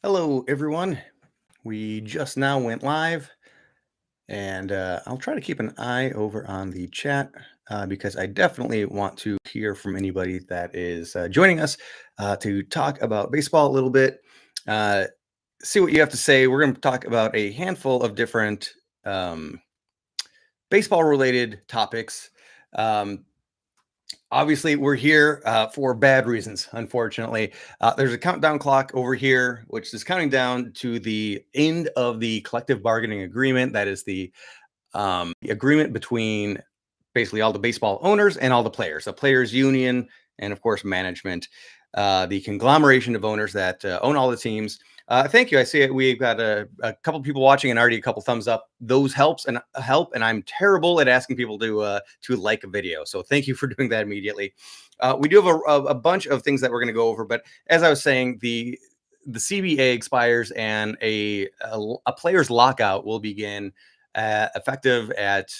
Hello, everyone. We just now went live, and I'll try to keep an eye over on the chat because I definitely want to hear from anybody that is joining us to talk about baseball a little bit. Uh, See what you have to say. We're going to talk about a handful of different um, baseball related topics. Um, Obviously, we're here for bad reasons, unfortunately. There's a countdown clock over here, which is counting down to the end of the collective bargaining agreement. That is the agreement between basically all the baseball owners and all the players, the players' union, and of course, management, the conglomeration of owners that own all the teams. Thank you. I see it. We've got a couple people watching and already a couple thumbs up. Those help. And I'm terrible at asking people to like a video. So thank you for doing that immediately. We do have a bunch of things that we're going to go over, but as I was saying, the CBA expires and a player's lockout will begin effective at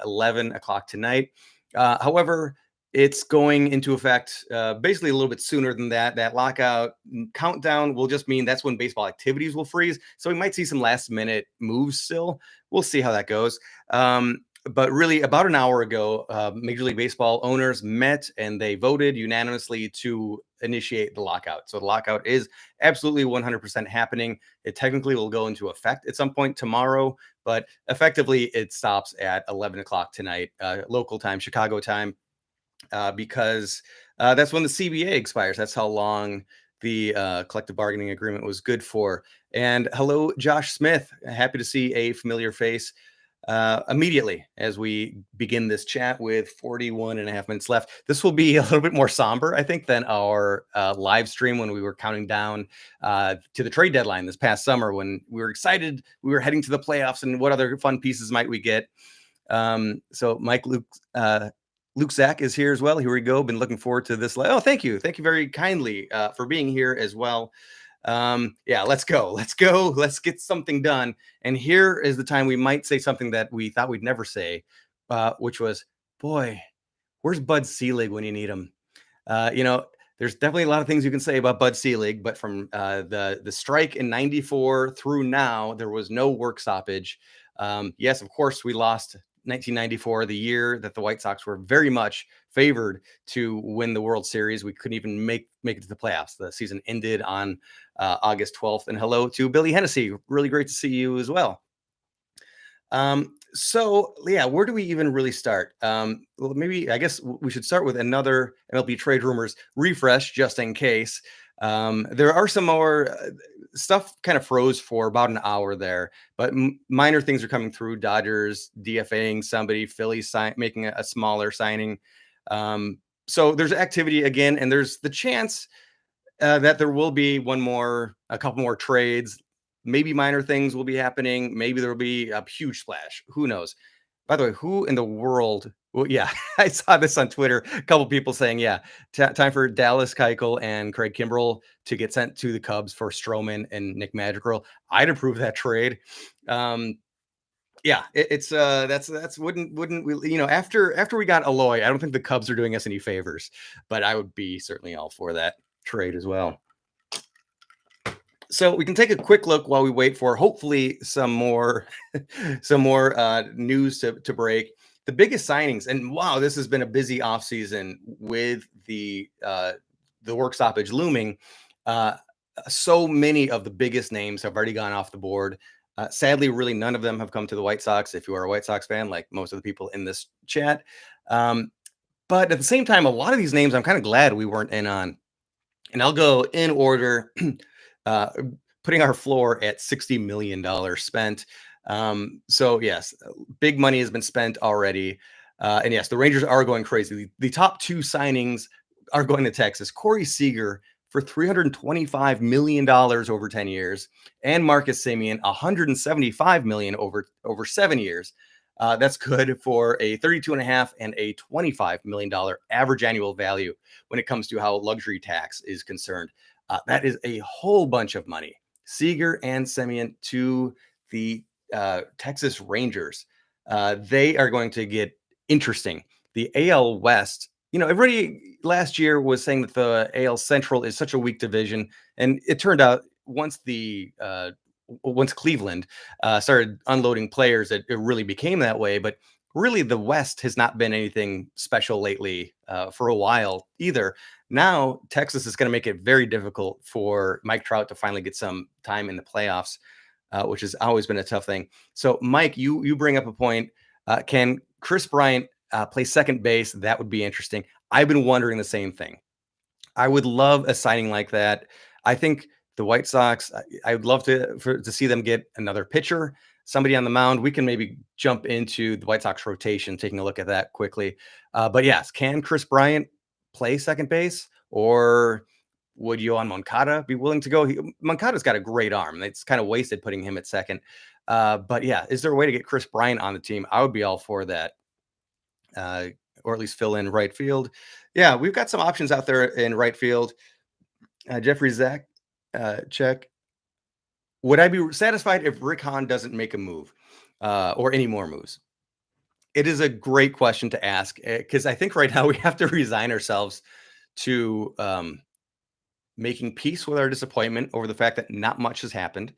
11 o'clock tonight. However, it's going into effect basically a little bit sooner than that. That lockout countdown will just mean that's when baseball activities will freeze. So we might see some last minute moves still. We'll see how that goes. But really, about an hour ago, Major League Baseball owners met and they voted unanimously to initiate the lockout. So the lockout is absolutely 100% happening. It technically will go into effect at some point tomorrow, but effectively it stops at 11 o'clock tonight, local time, Chicago time, because that's when the CBA expires. That's how long the collective bargaining agreement was good for. And hello, Josh Smith. Happy to see a familiar face immediately as we begin this chat with 41 and a half minutes left. This will be a little bit more somber, I think, than our live stream when we were counting down to the trade deadline this past summer when we were excited. We were heading to the playoffs and what other fun pieces might we get. So Luke Zach is here as well. Here we go. Been looking forward to this. Oh, thank you. Thank you very kindly for being here as well. Yeah, let's go. Let's get something done. And here is the time we might say something that we thought we'd never say, which was, boy, where's Bud Selig when you need him? There's definitely a lot of things you can say about Bud Selig, but from the strike in '94 through now, there was no work stoppage. Yes, of course, we lost 1994, the year that the White Sox were very much favored to win the World Series. We couldn't even make it to the playoffs. The season ended on August 12th. And hello to Billy Hennessy. Really great to see you as well. So yeah, where do we even really start? Well, maybe I guess we should start with another MLB trade rumors refresh just in case. There are some more stuff kind of froze for about an hour there, but minor things are coming through. Dodgers DFAing somebody, Phillies making a smaller signing. So there's activity again, and there's the chance that there will be a couple more trades. Maybe minor things will be happening. Maybe there will be a huge splash. Who knows? By the way, who in the world? Well, yeah, I saw this on Twitter. A couple people saying, yeah, time for Dallas Keuchel and Craig Kimbrell to get sent to the Cubs for Stroman and Nick Madrigal. I'd approve that trade. Yeah, that's wouldn't we, after we got Aloy, I don't think the Cubs are doing us any favors, but I would be certainly all for that trade as well. So we can take a quick look while we wait for hopefully some more news to break. The biggest signings, and wow, this has been a busy offseason with the work stoppage looming. So many of the biggest names have already gone off the board. Sadly, really none of them have come to the White Sox. If you are a White Sox fan, like most of the people in this chat, but at the same time, a lot of these names I'm kind of glad we weren't in on. And I'll go in order. Putting our floor at $60 million spent. So yes, big money has been spent already. And yes, the Rangers are going crazy. The top two signings are going to Texas. Corey Seager for $325 million over 10 years, and Marcus Semien, $175 million over 7 years. That's good for a 32.5 and a $25 million average annual value when it comes to how luxury tax is concerned. That is a whole bunch of money. Seager and Semien to the Texas Rangers. They are going to get interesting. The AL West, everybody last year was saying that the AL Central is such a weak division, and it turned out once Cleveland started unloading players, it really became that way. But really, the West has not been anything special lately for a while either. Now, Texas is going to make it very difficult for Mike Trout to finally get some time in the playoffs, which has always been a tough thing. So, Mike, you bring up a point. Can Chris Bryant play second base? That would be interesting. I've been wondering the same thing. I would love a signing like that. I think the White Sox, I would love to see them get another pitcher, somebody on the mound. We can maybe jump into the White Sox rotation, taking a look at that quickly. But yes, can Chris Bryant play second base, or would Yohan Moncada be willing to go? Moncada's got a great arm. It's kind of wasted putting him at second. But yeah, is there a way to get Chris Bryant on the team? I would be all for that. Uh, or at least fill in right field. Yeah, we've got some options out there in right field. Jeffrey Zach, check. Would I be satisfied if Rick Hahn doesn't make a move or any more moves? It is a great question to ask because I think right now we have to resign ourselves to making peace with our disappointment over the fact that not much has happened.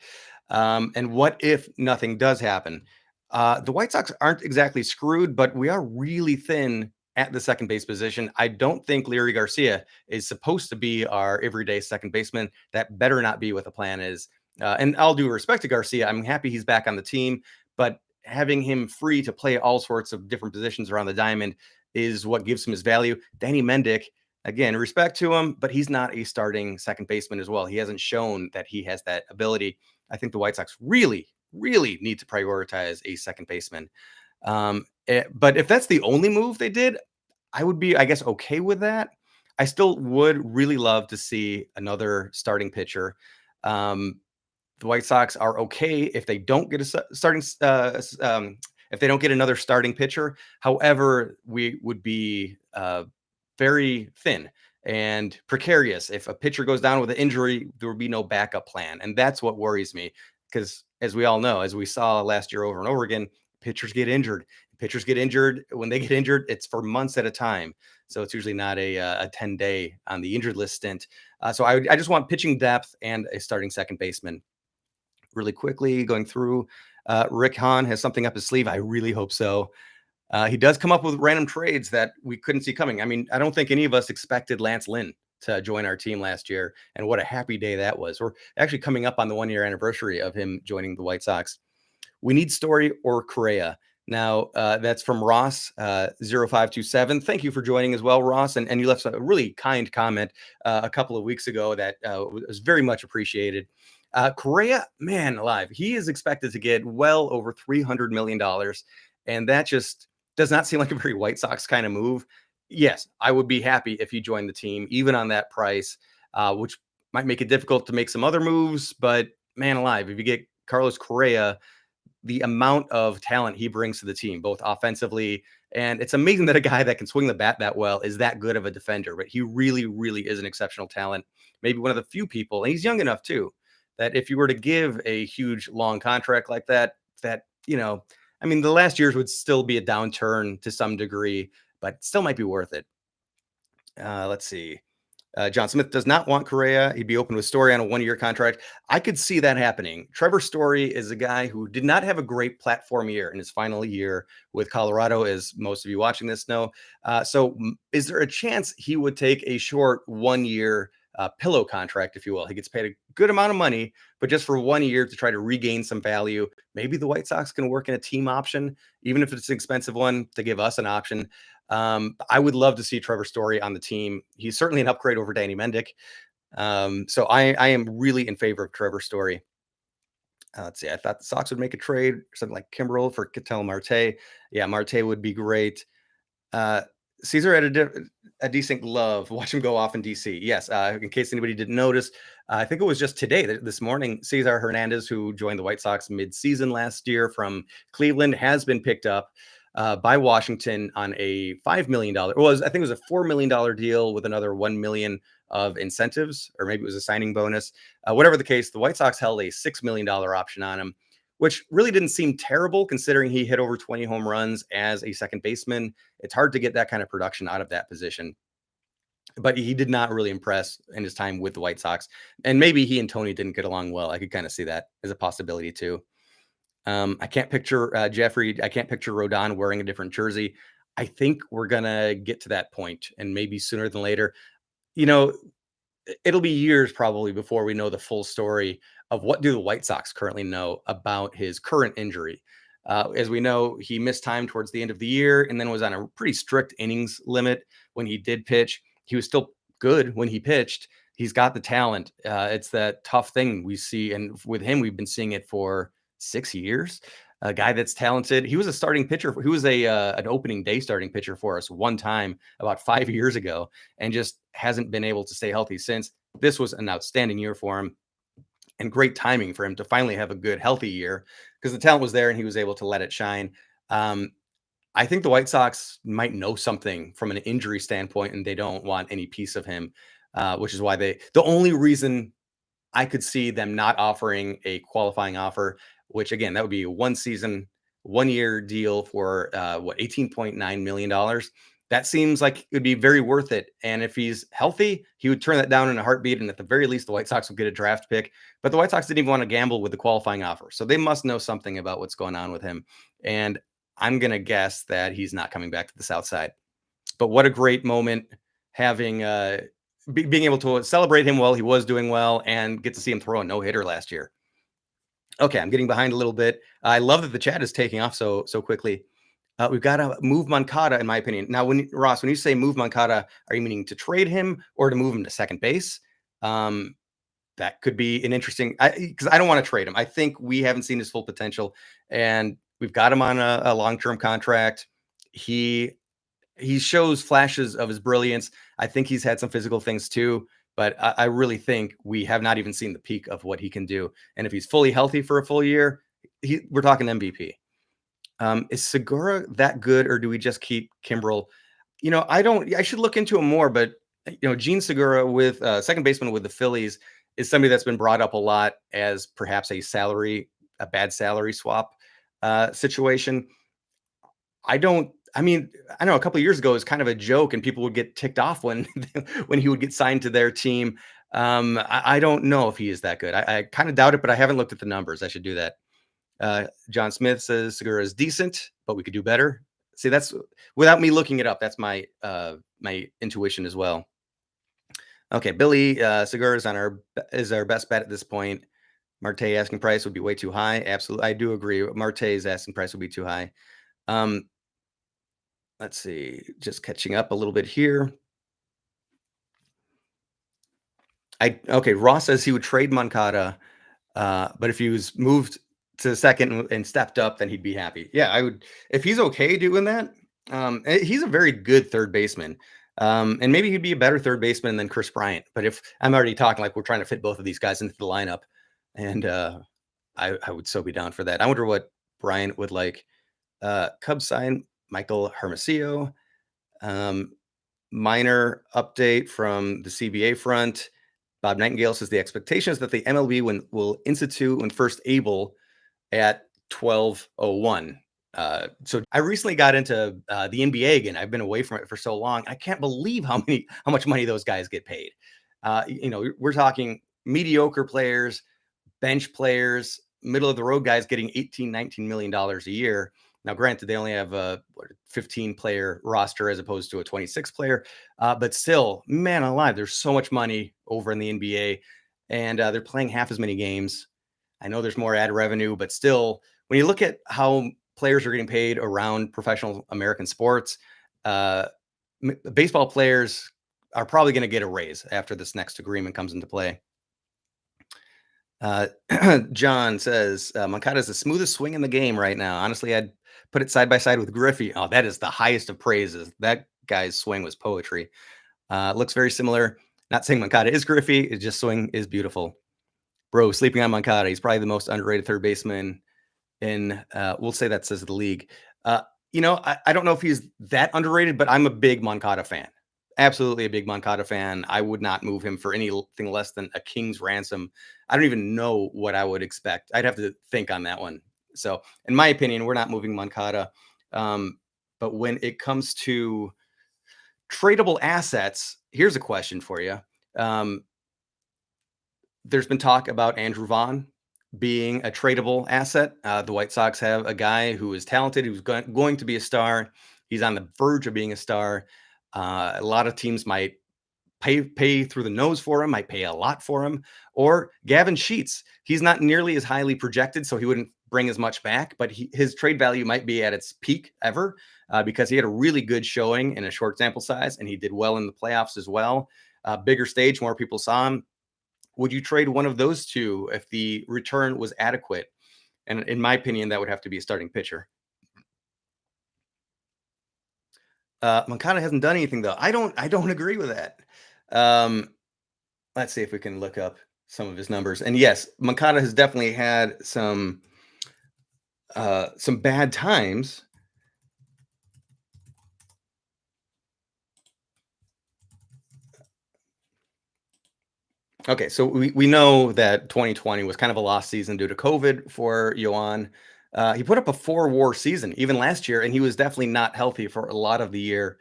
And what if nothing does happen? The White Sox aren't exactly screwed, but we are really thin at the second base position. I don't think Leary Garcia is supposed to be our everyday second baseman. That better not be what the plan is. And all due respect to Garcia, I'm happy he's back on the team, but having him free to play all sorts of different positions around the diamond is what gives him his value. Danny Mendick, again, respect to him, but he's not a starting second baseman as well. He hasn't shown that he has that ability. I think the White Sox really, really need to prioritize a second baseman. But if that's the only move they did, I would be, I guess, okay with that. I still would really love to see another starting pitcher. The White Sox are okay if they don't get a starting, if they don't get another starting pitcher. However, we would be very thin and precarious. If a pitcher goes down with an injury, there will be no backup plan. And that's what worries me because, as we all know, as we saw last year over and over again, pitchers get injured. Pitchers get injured. When they get injured, it's for months at a time. So it's usually not a 10-day on the injured list stint. So I just want pitching depth and a starting second baseman. Really quickly going through, Rick Hahn has something up his sleeve. I really hope so. He does come up with random trades that we couldn't see coming. I mean, I don't think any of us expected Lance Lynn to join our team last year, and what a happy day that was. We're actually coming up on the 1-year anniversary of him joining the White Sox. We need Story or Correa. Now, that's from Ross, 0527. Thank you for joining as well, Ross. And you left a really kind comment a couple of weeks ago that was very much appreciated. Correa, man alive, he is expected to get well over $300 million. And that just does not seem like a very White Sox kind of move. Yes, I would be happy if he joined the team, even on that price, which might make it difficult to make some other moves. But man alive, if you get Carlos Correa, the amount of talent he brings to the team, both offensively, and it's amazing that a guy that can swing the bat that well is that good of a defender. But he really, really is an exceptional talent. Maybe one of the few people, and he's young enough too, that if you were to give a huge long contract like that, I mean, the last years would still be a downturn to some degree, but still might be worth it. Let's see. John Smith does not want Correa. He'd be open with Story on a 1-year contract. I could see that happening. Trevor Story is a guy who did not have a great platform year in his final year with Colorado, as most of you watching this know. So is there a chance he would take a short 1-year pillow contract, if you will? He gets paid a good amount of money, but just for 1 year to try to regain some value. Maybe the White Sox can work in a team option, even if it's an expensive one, to give us an option. I would love to see Trevor Story on the team. He's certainly an upgrade over Danny Mendick. So I am really in favor of Trevor Story. Let's see. I thought the Sox would make a trade, something like Kimbrel for Ketel Marte. Yeah, Marte would be great. Caesar had a decent glove. Watch him go off in DC. Yes, in case anybody didn't notice, I think it was just today, this morning, Cesar Hernandez, who joined the White Sox mid-season last year from Cleveland, has been picked up by Washington on a $5 million. I think it was a $4 million deal with another $1 million of incentives, or maybe it was a signing bonus. Whatever the case, the White Sox held a $6 million option on him, which really didn't seem terrible considering he hit over 20 home runs as a second baseman. It's hard to get that kind of production out of that position. but he did not really impress in his time with the White Sox. And maybe he and Tony didn't get along well. I could kind of see that as a possibility too. I can't picture Jeffrey. I can't picture Rodon wearing a different jersey. I think we're gonna get to that point, and maybe sooner than later. You know, it'll be years probably before we know the full story of what do the White Sox currently know about his current injury. As we know, he missed time towards the end of the year and then was on a pretty strict innings limit when he did pitch. He was still good when he pitched. He's got the talent. It's that tough thing we see, and with him, we've been seeing it for 6 years. A guy that's talented. He was a starting pitcher. He was a an opening day starting pitcher for us one time about 5 years ago, and just hasn't been able to stay healthy since. This was an outstanding year for him and great timing for him to finally have a good, healthy year because the talent was there and he was able to let it shine. Um, I think the White Sox might know something from an injury standpoint and they don't want any piece of him, which is why the only reason I could see them not offering a qualifying offer, which again, that would be a 1 season, 1 year deal for what, $18.9 million. That seems like it would be very worth it. And if he's healthy, he would turn that down in a heartbeat. And at the very least, the White Sox would get a draft pick. But the White Sox didn't even want to gamble with the qualifying offer. So they must know something about what's going on with him. And I'm going to guess that he's not coming back to the South Side. But what a great moment having being able to celebrate him while he was doing well and get to see him throw a no-hitter last year. Okay, I'm getting behind a little bit. I love that the chat is taking off so quickly. We've got to move Moncada, in my opinion. Now, Ross, when you say move Moncada, are you meaning to trade him or to move him to second base? That could be an interesting, because I don't want to trade him. I think we haven't seen his full potential, and we've got him on a long-term contract. He shows flashes of his brilliance. I think he's had some physical things too, but I really think we have not even seen the peak of what he can do. And if he's fully healthy for a full year, we're talking MVP. Is Segura that good, or do we just keep Kimbrel? I should look into him more, but Gene Segura with second baseman with the Phillies is somebody that's been brought up a lot as perhaps a bad salary swap situation. I don't. I mean, I know a couple of years ago it was kind of a joke, and people would get ticked off when when he would get signed to their team. I don't know if he is that good. I kind of doubt it, but I haven't looked at the numbers. I should do that. John Smith says Segura is decent, but we could do better. See, that's without me looking it up. That's my my intuition as well. Okay, Billy, Segura is our best bet at this point. Marte asking price would be way too high. Absolutely, I do agree. Marte's asking price would be too high. Let's see, just catching up a little bit here. Okay, Ross says he would trade Moncada, but if he was moved to second and stepped up, then he'd be happy. Yeah, I would if he's okay doing that. He's a very good third baseman. And maybe he'd be a better third baseman than Chris Bryant. But if I'm already talking like we're trying to fit both of these guys into the lineup, and I would so be down for that. I wonder what Bryant would like. Cubs sign Michael Hermosillo. Minor update from the CBA front. Bob Nightingale says the expectation is that the MLB will institute when first able at 12:01. So I recently got into the NBA again. I've been away from it for so long. I can't believe how much money those guys get paid. We're talking mediocre players, bench players, middle of the road guys getting 18, $19 million a year. Now, granted, they only have a 15 player roster as opposed to a 26 player, but still, man alive, there's so much money over in the NBA, and they're playing half as many games. I know there's more ad revenue, but still, when you look at how players are getting paid around professional American sports, baseball players are probably going to get a raise after this next agreement comes into play. John says Moncada is the smoothest swing in the game right now. Honestly, I'd put it side by side with Griffey. Oh, that is the highest of praises. That guy's swing was poetry. Looks very similar. Not saying Moncada is Griffey. It's just swing is beautiful. Bro, sleeping on Moncada. He's probably the most underrated third baseman in, we'll say that says the league. I don't know if he's that underrated, but I'm a big Moncada fan. Absolutely a big Moncada fan. I would not move him for anything less than a king's ransom. I don't even know what I would expect. I'd have to think on that one. So, in my opinion, we're not moving Moncada. But when it comes to tradable assets, Here's a question for you. Um, there's been talk about Andrew Vaughn being a tradable asset. The White Sox have a guy who is talented, who's going to be a star. He's on the verge of being a star. A lot of teams might pay through the nose for him, might pay a lot for him. Or Gavin Sheets. He's not nearly as highly projected, so he wouldn't bring as much back, but his trade value might be at its peak ever because he had a really good showing in a short sample size, and he did well in the playoffs as well. Bigger stage, more people saw him. Would you trade one of those two if the return was adequate? And in my opinion, that would have to be a starting pitcher. Moncada hasn't done anything though. I don't agree with that. Um, let's see if we can look up some of his numbers. And yes, Moncada has definitely had some bad times. Okay, so we know that 2020 was kind of a lost season due to COVID for Yoan. He put up a 4 WAR season even last year, and he was definitely not healthy for a lot of the year.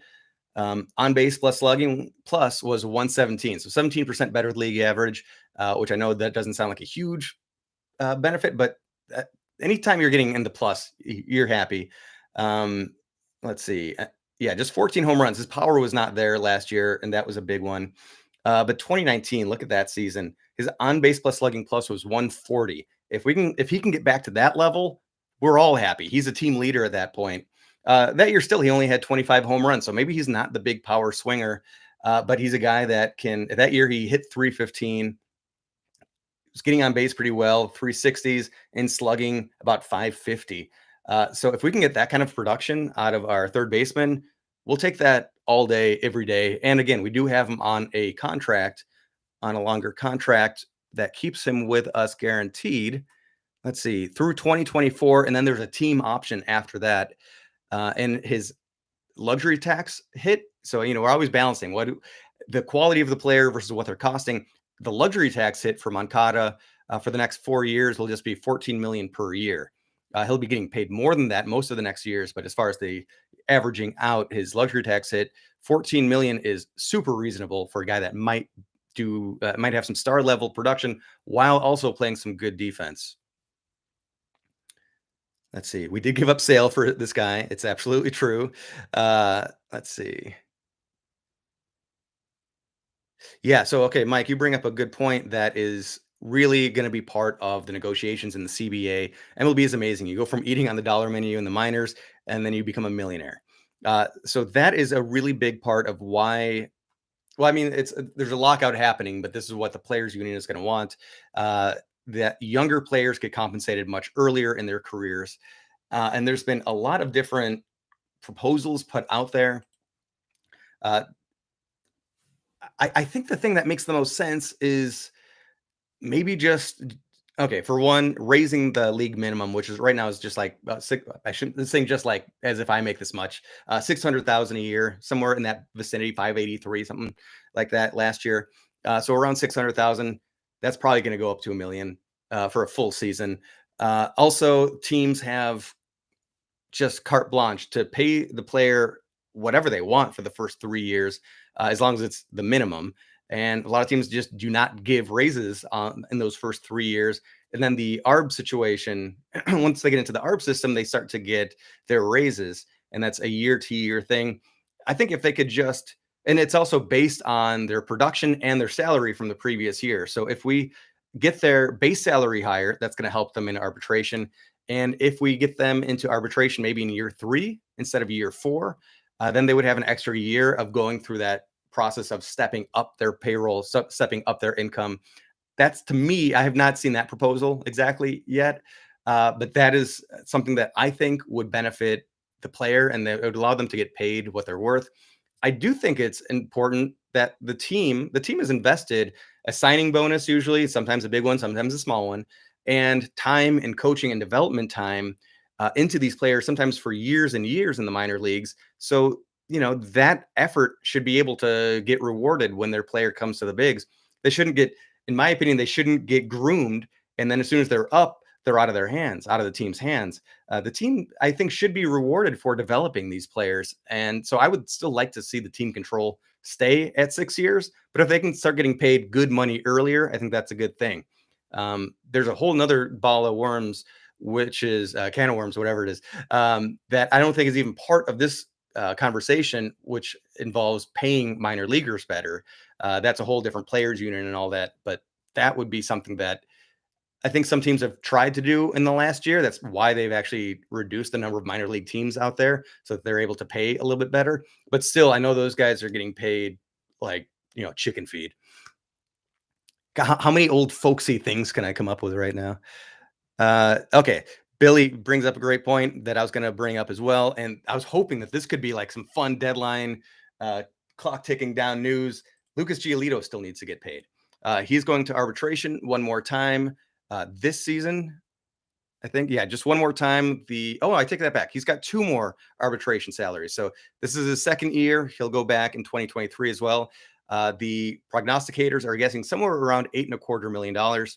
On base plus slugging plus was 117, so 17% better than league average, which I know that doesn't sound like a huge benefit, but uh, anytime you're getting in the plus, you're happy. Um, let's see. Yeah, just 14 home runs. His power was not there last year, and that was a big one. But 2019, look at that season. His on base plus slugging plus was 140. If he can get back to that level, we're all happy. He's a team leader at that point. That year, still, he only had 25 home runs, so maybe he's not the big power swinger, but he's a guy that can. That year, he hit 315, was getting on base pretty well, 360s, and slugging about 550. So if we can get that kind of production out of our third baseman, we'll take that all day, every day. And again, we do have him on a longer contract that keeps him with us guaranteed. Let's see, through 2024, and then there's a team option after that. And his luxury tax hit. So, we're always balancing the quality of the player versus what they're costing. The luxury tax hit for Moncada for the next 4 years will just be 14 million per year. He'll be getting paid more than that most of the next years, but as far as the averaging out his luxury tax hit, 14 million is super reasonable for a guy that might have some star level production while also playing some good defense. Let's see. We did give up Sale for this guy. It's absolutely true. Let's see. Yeah. So, okay, Mike, you bring up a good point that is really going to be part of the negotiations in the CBA. MLB is amazing. You go from eating on the dollar menu in the minors, and then you become a millionaire. So that is a really big part of why. Well, I mean, there's a lockout happening, but this is what the players' union is going to want. That younger players get compensated much earlier in their careers, and there's been a lot of different proposals put out there. Uh, I think the thing that makes the most sense is maybe just okay. For one, raising the league minimum, which is right now is just like six. I shouldn't this thing just like as if I make this much. 600,000 a year, somewhere in that vicinity, 583, something like that last year. So around 600,000. That's probably going to go up to a million for a full season. Also, teams have just carte blanche to pay the player whatever they want for the first 3 years, as long as it's the minimum. And a lot of teams just do not give raises in those first 3 years. And then the ARB situation, once they get into the ARB system, they start to get their raises. And that's a year to year thing. I think if they could just, and it's also based on their production and their salary from the previous year. So if we get their base salary higher, that's going to help them in arbitration. And if we get them into arbitration, maybe in year 3 instead of year 4, then they would have an extra year of going through that process of stepping up their payroll, stepping up their income. That's to me, I have not seen that proposal exactly yet, but that is something that I think would benefit the player and that would allow them to get paid what they're worth. I do think it's important that the team is invested a signing bonus, usually, sometimes a big one, sometimes a small one, and time and coaching and development time into these players, sometimes for years and years in the minor leagues. So, that effort should be able to get rewarded when their player comes to the bigs. They shouldn't get, in my opinion, they shouldn't get groomed. And then as soon as they're up, they're out of their hands, out of the team's hands. The team, I think, should be rewarded for developing these players. And so I would still like to see the team control stay at 6 years. But if they can start getting paid good money earlier, I think that's a good thing. There's a whole nother ball of worms, which is can of worms, whatever it is, that I don't think is even part of this conversation, which involves paying minor leaguers better. That's a whole different players union and all that. But that would be something that I think some teams have tried to do in the last year. That's why they've actually reduced the number of minor league teams out there so that they're able to pay a little bit better. But still, I know those guys are getting paid like, chicken feed. How many old folksy things can I come up with right now? Okay. Billy brings up a great point that I was going to bring up as well. And I was hoping that this could be like some fun deadline, uh, clock ticking down news. Lucas Giolito still needs to get paid. He's going to arbitration one more time this season. I think, yeah, just one more time. I take that back. He's got two more arbitration salaries. So this is his second year. He'll go back in 2023 as well. The prognosticators are guessing somewhere around $8.25 million.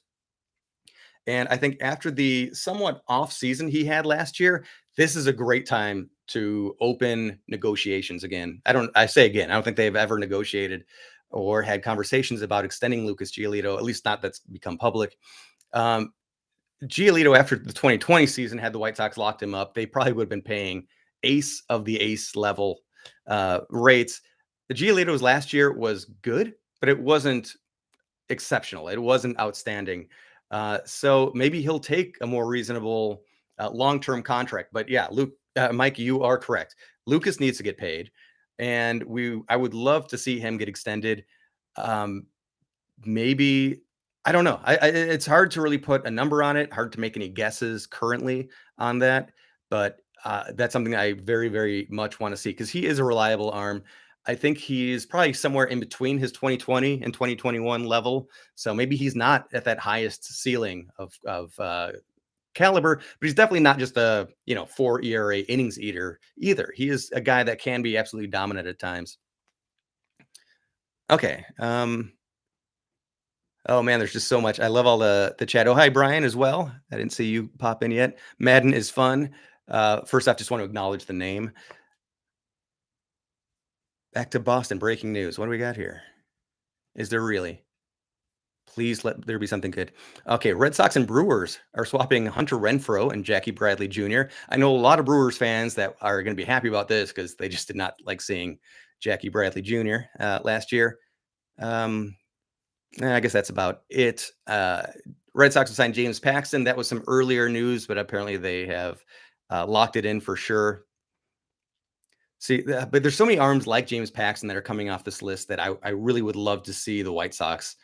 And I think after the somewhat off season he had last year, this is a great time to open negotiations again. I say again, I don't think they've ever negotiated or had conversations about extending Lucas Giolito, at least not that's become public. Um, Giolito, after the 2020 season, had the White Sox locked him up, they probably would have been paying ace of the ace level rates. The Giolito's last year was good, but it wasn't exceptional. It wasn't outstanding. So maybe he'll take a more reasonable long-term contract. But yeah, Mike, you are correct. Lucas needs to get paid, and I would love to see him get extended. Um, Maybe I don't know. It's hard to really put a number on it. Hard to make any guesses currently on that, but that's something I very, very much want to see because he is a reliable arm. I think he's probably somewhere in between his 2020 and 2021 level. So maybe he's not at that highest ceiling of caliber, but he's definitely not just a 4 ERA innings eater either. He is a guy that can be absolutely dominant at times. Okay. Oh man, there's just so much. I love all the chat. Oh, hi, Brian, as well. I didn't see you pop in yet. Madden is fun. First off, just want to acknowledge the name. Back to Boston, breaking news. What do we got here? Is there really? Please let there be something good. Okay, Red Sox and Brewers are swapping Hunter Renfroe and Jackie Bradley Jr. I know a lot of Brewers fans that are going to be happy about this because they just did not like seeing Jackie Bradley Jr. Last year. I guess that's about it. Red Sox have signed James Paxton. That was some earlier news, but apparently they have locked it in for sure. See, but there's so many arms like James Paxton that are coming off this list that I really would love to see the White Sox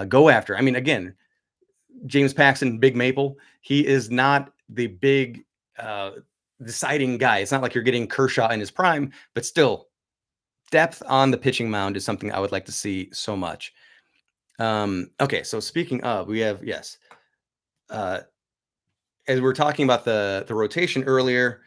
go after. I mean, again, James Paxton, Big Maple, he is not the big deciding guy. It's not like you're getting Kershaw in his prime, but still, depth on the pitching mound is something I would like to see so much. Okay, so speaking of, we have, yes, as we were talking about the rotation earlier,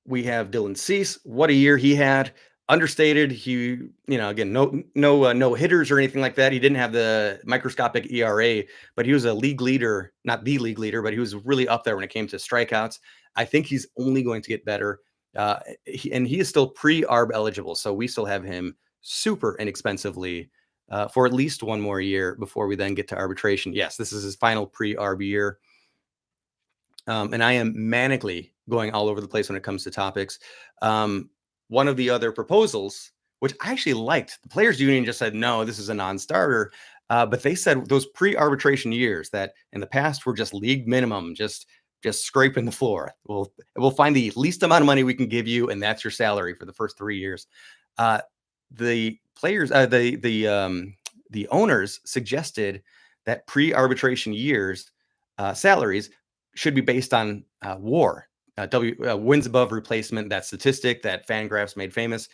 we have Dylan Cease. What a year he had. Understated. He, again, no hitters or anything like that. He didn't have the microscopic ERA, but he was a league leader, not the league leader, but he was really up there when it came to strikeouts. I think he's only going to get better. And he is still pre-ARB eligible, so we still have him super inexpensively for at least one more year before we then get to arbitration. Yes, this is his final pre-ARB year. And I am manically going all over the place when it comes to topics. One of the other proposals, which I actually liked, the Players Union just said, no, this is a non-starter. But they said those pre-arbitration years that in the past were just league minimum, just scraping the floor. We'll find the least amount of money we can give you, and that's your salary for the first 3 years. The players, the owners suggested that pre-arbitration years salaries should be based on WAR, wins above replacement, that statistic that Fangraphs made famous.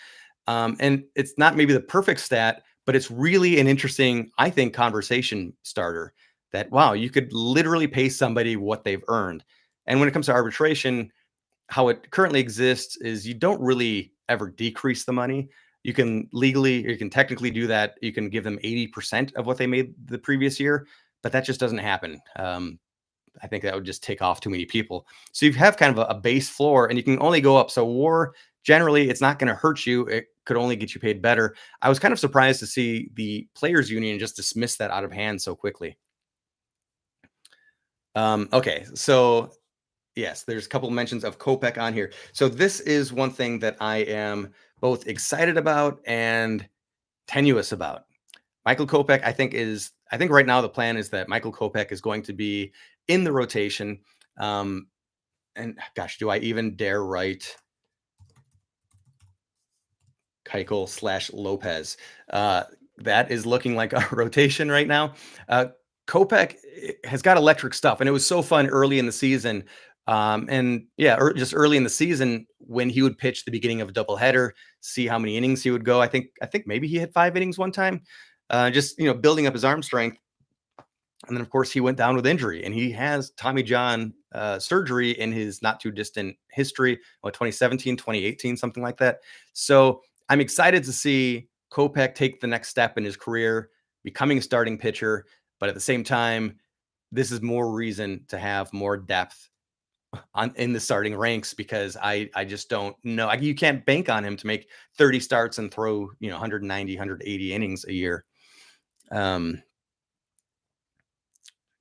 And it's not maybe the perfect stat, but it's really an interesting, I think, conversation starter that, wow, you could literally pay somebody what they've earned. And when it comes to arbitration, how it currently exists is you don't really ever decrease the money. You can technically do that. You can give them 80% of what they made the previous year, but that just doesn't happen. I think that would just take off too many people. So you have kind of a base floor and you can only go up. So WAR generally it's not going to hurt you. It could only get you paid better. I was kind of surprised to see the players union just dismiss that out of hand so quickly. Okay, so yes, there's a couple mentions of Kopech on here. So this is one thing that I am both excited about and tenuous about. Michael Kopech, I think right now the plan is that Michael Kopech is going to be in the rotation. Um, and gosh, do I even dare write Keuchel slash Lopez? That is looking like a rotation right now. Kopech has got electric stuff, and it was so fun early in the season. And yeah, just early in the season when he would pitch the beginning of a doubleheader, see how many innings he would go. I think maybe he hit 5 innings one time. Just building up his arm strength. And then, of course, he went down with injury, and he has Tommy John surgery in his not too distant history, 2017, 2018, something like that. So I'm excited to see Kopech take the next step in his career, becoming a starting pitcher. But at the same time, this is more reason to have more depth in the starting ranks because I just don't know. You can't bank on him to make 30 starts and throw 190, 180 innings a year.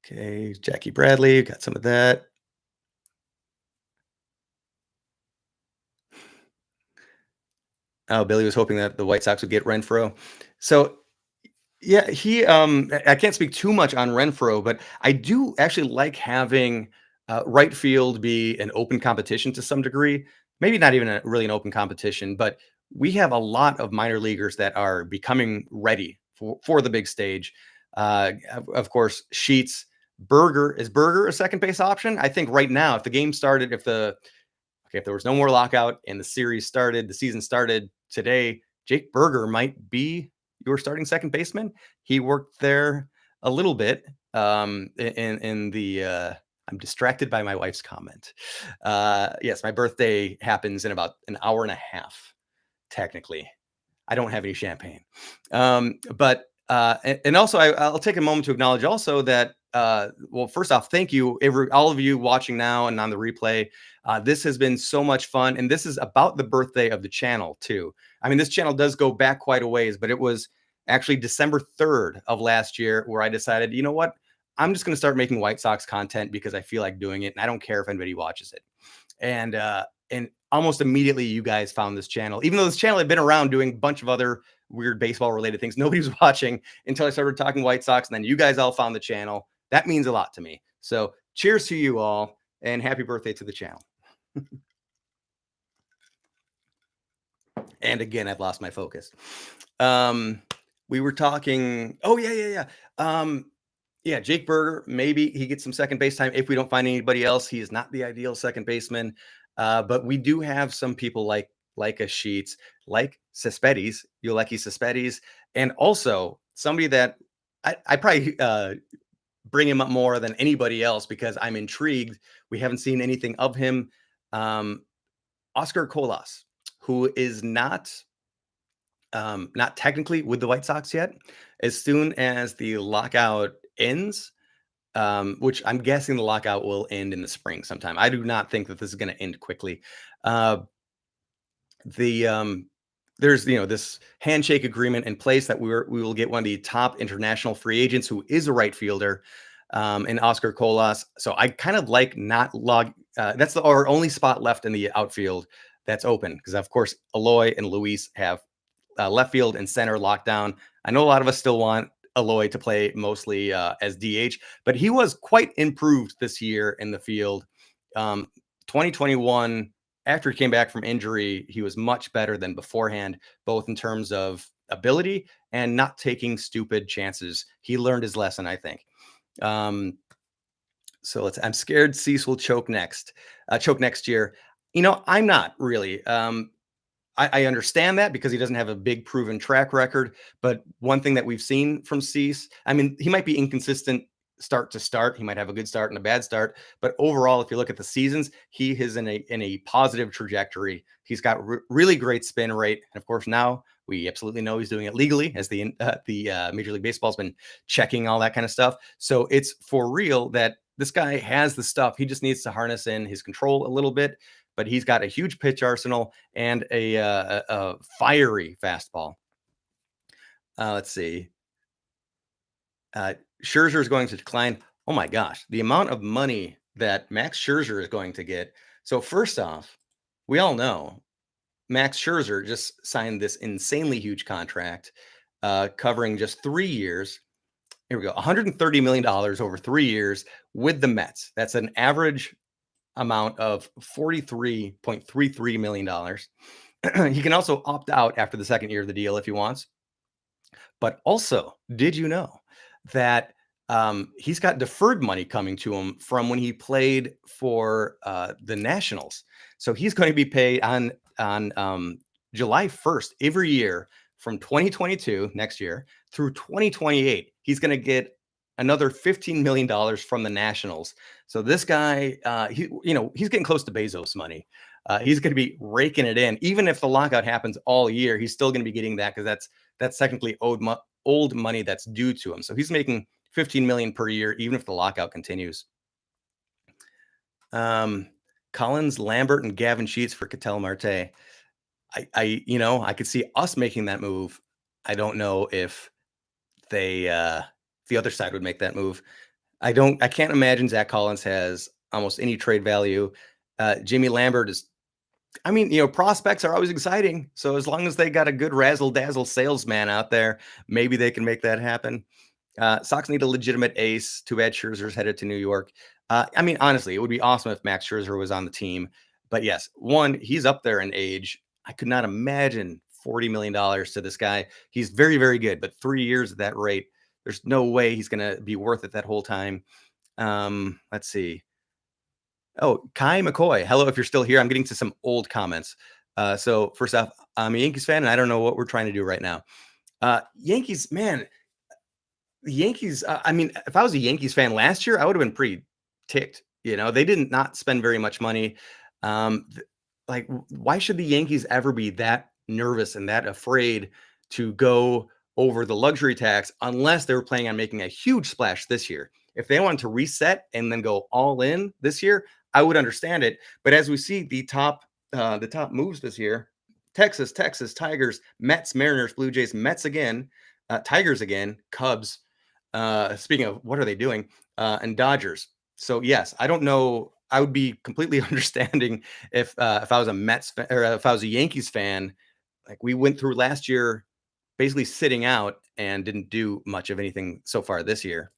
Okay, Jackie Bradley, got some of that. Oh, Billy was hoping that the White Sox would get Renfro. So yeah, I can't speak too much on Renfro, but I do actually like having right field be an open competition to some degree. Maybe not even really an open competition, but we have a lot of minor leaguers that are becoming ready for the big stage. Of course, Sheets, Berger a second base option? I think right now, if the game started, if there was no more lockout and the season started today, Jake Berger might be your starting second baseman. He worked there a little bit in the. I'm distracted by my wife's comment. Yes, my birthday happens in about an hour and a half, technically. I don't have any champagne. But and also I'll take a moment to acknowledge also that well, first off, thank you all of you watching now and on the replay. This has been so much fun, and this is about the birthday of the channel too. I mean, this channel does go back quite a ways, but it was actually December 3rd of last year where I decided, you know what, I'm just going to start making White Sox content because I feel like doing it, and I don't care if anybody watches it. And almost immediately you guys found this channel, even though this channel had been around doing a bunch of other weird baseball related things. Nobody was watching until I started talking White Sox, and then you guys all found the channel. That means a lot to me. So cheers to you all, and happy birthday to the channel. And again, I've lost my focus. We were talking. Oh yeah. Yeah, Jake Berger, maybe he gets some second base time if we don't find anybody else. He is not the ideal second baseman, but we do have some people like a Sheets, like Cespedes, Yoleki Cespedes, and also somebody that I probably bring him up more than anybody else because I'm intrigued. We haven't seen anything of him. Oscar Colas, who is not technically with the White Sox yet. As soon as the lockout ends, which I'm guessing the lockout will end in the spring sometime. I do not think that this is going to end quickly. There's this handshake agreement in place that we will get one of the top international free agents who is a right fielder, in Oscar Colas. So I kind of like not log. That's our only spot left in the outfield that's open because of course Aloy and Luis have left field and center lockdown. I know a lot of us still want Aloy to play mostly as DH, but he was quite improved this year in the field. 2021, after he came back from injury, he was much better than beforehand, both in terms of ability and not taking stupid chances. He learned his lesson, I think. So I'm scared Cease will choke next year. I'm not really. I understand that because he doesn't have a big proven track record. But one thing that we've seen from Cease, I mean, he might be inconsistent start to start. He might have a good start and a bad start. But overall, if you look at the seasons, he is in a positive trajectory. He's got really great spin rate. And of course, now we absolutely know he's doing it legally as the Major League Baseball has been checking all that kind of stuff. So it's for real that this guy has the stuff. He just needs to harness in his control a little bit. but he's got a huge pitch arsenal and a fiery fastball. Let's see. Uh, Scherzer is going to decline. Oh my gosh, the amount of money that Max Scherzer is going to get. So first off, we all know Max Scherzer just signed this insanely huge contract, covering just 3 years. Here we go, $130 million over 3 years with the Mets. That's an average amount of $43.33 million. He can also opt out after the second year of the deal if he wants. But also, did you know that he's got deferred money coming to him from when he played for the Nationals? So he's going to be paid on July 1st every year from 2022 next year through 2028. He's going to get another $15 million from the Nationals. So this guy, he's getting close to Bezos money. He's going to be raking it in, even if the lockout happens all year. He's still going to be getting that because that's technically old money that's due to him. So he's making 15 million per year, even if the lockout continues. Collins, Lambert, and Gavin Sheets for Ketel Marte. I could see us making that move. I don't know if the other side would make that move. I can't imagine Zach Collins has almost any trade value. Jimmy Lambert is, prospects are always exciting. So as long as they got a good razzle dazzle salesman out there, maybe they can make that happen. Sox need a legitimate ace. Too bad Scherzer's headed to New York. Honestly, it would be awesome if Max Scherzer was on the team. But yes, one, he's up there in age. I could not imagine $40 million to this guy. He's very, very good, but 3 years at that rate, there's no way he's going to be worth it that whole time. Let's see. Oh, Kai McCoy. Hello, if you're still here. I'm getting to some old comments. So first off, I'm a Yankees fan, and I don't know what we're trying to do right now. Yankees, man, the Yankees. If I was a Yankees fan last year, I would have been pretty ticked. They didn't not spend very much money. Why should the Yankees ever be that nervous and that afraid to go over the luxury tax unless they were planning on making a huge splash this year? If they wanted to reset and then go all in this year, I would understand it. But as we see the top moves this year, Texas, Tigers, Mets, Mariners, Blue Jays, Mets again, Tigers again, Cubs. Speaking of what are they doing? And Dodgers. So yes, I don't know. I would be completely understanding if I was a Mets fan, or if I was a Yankees fan. Like we went through last year, basically sitting out and didn't do much of anything so far this year.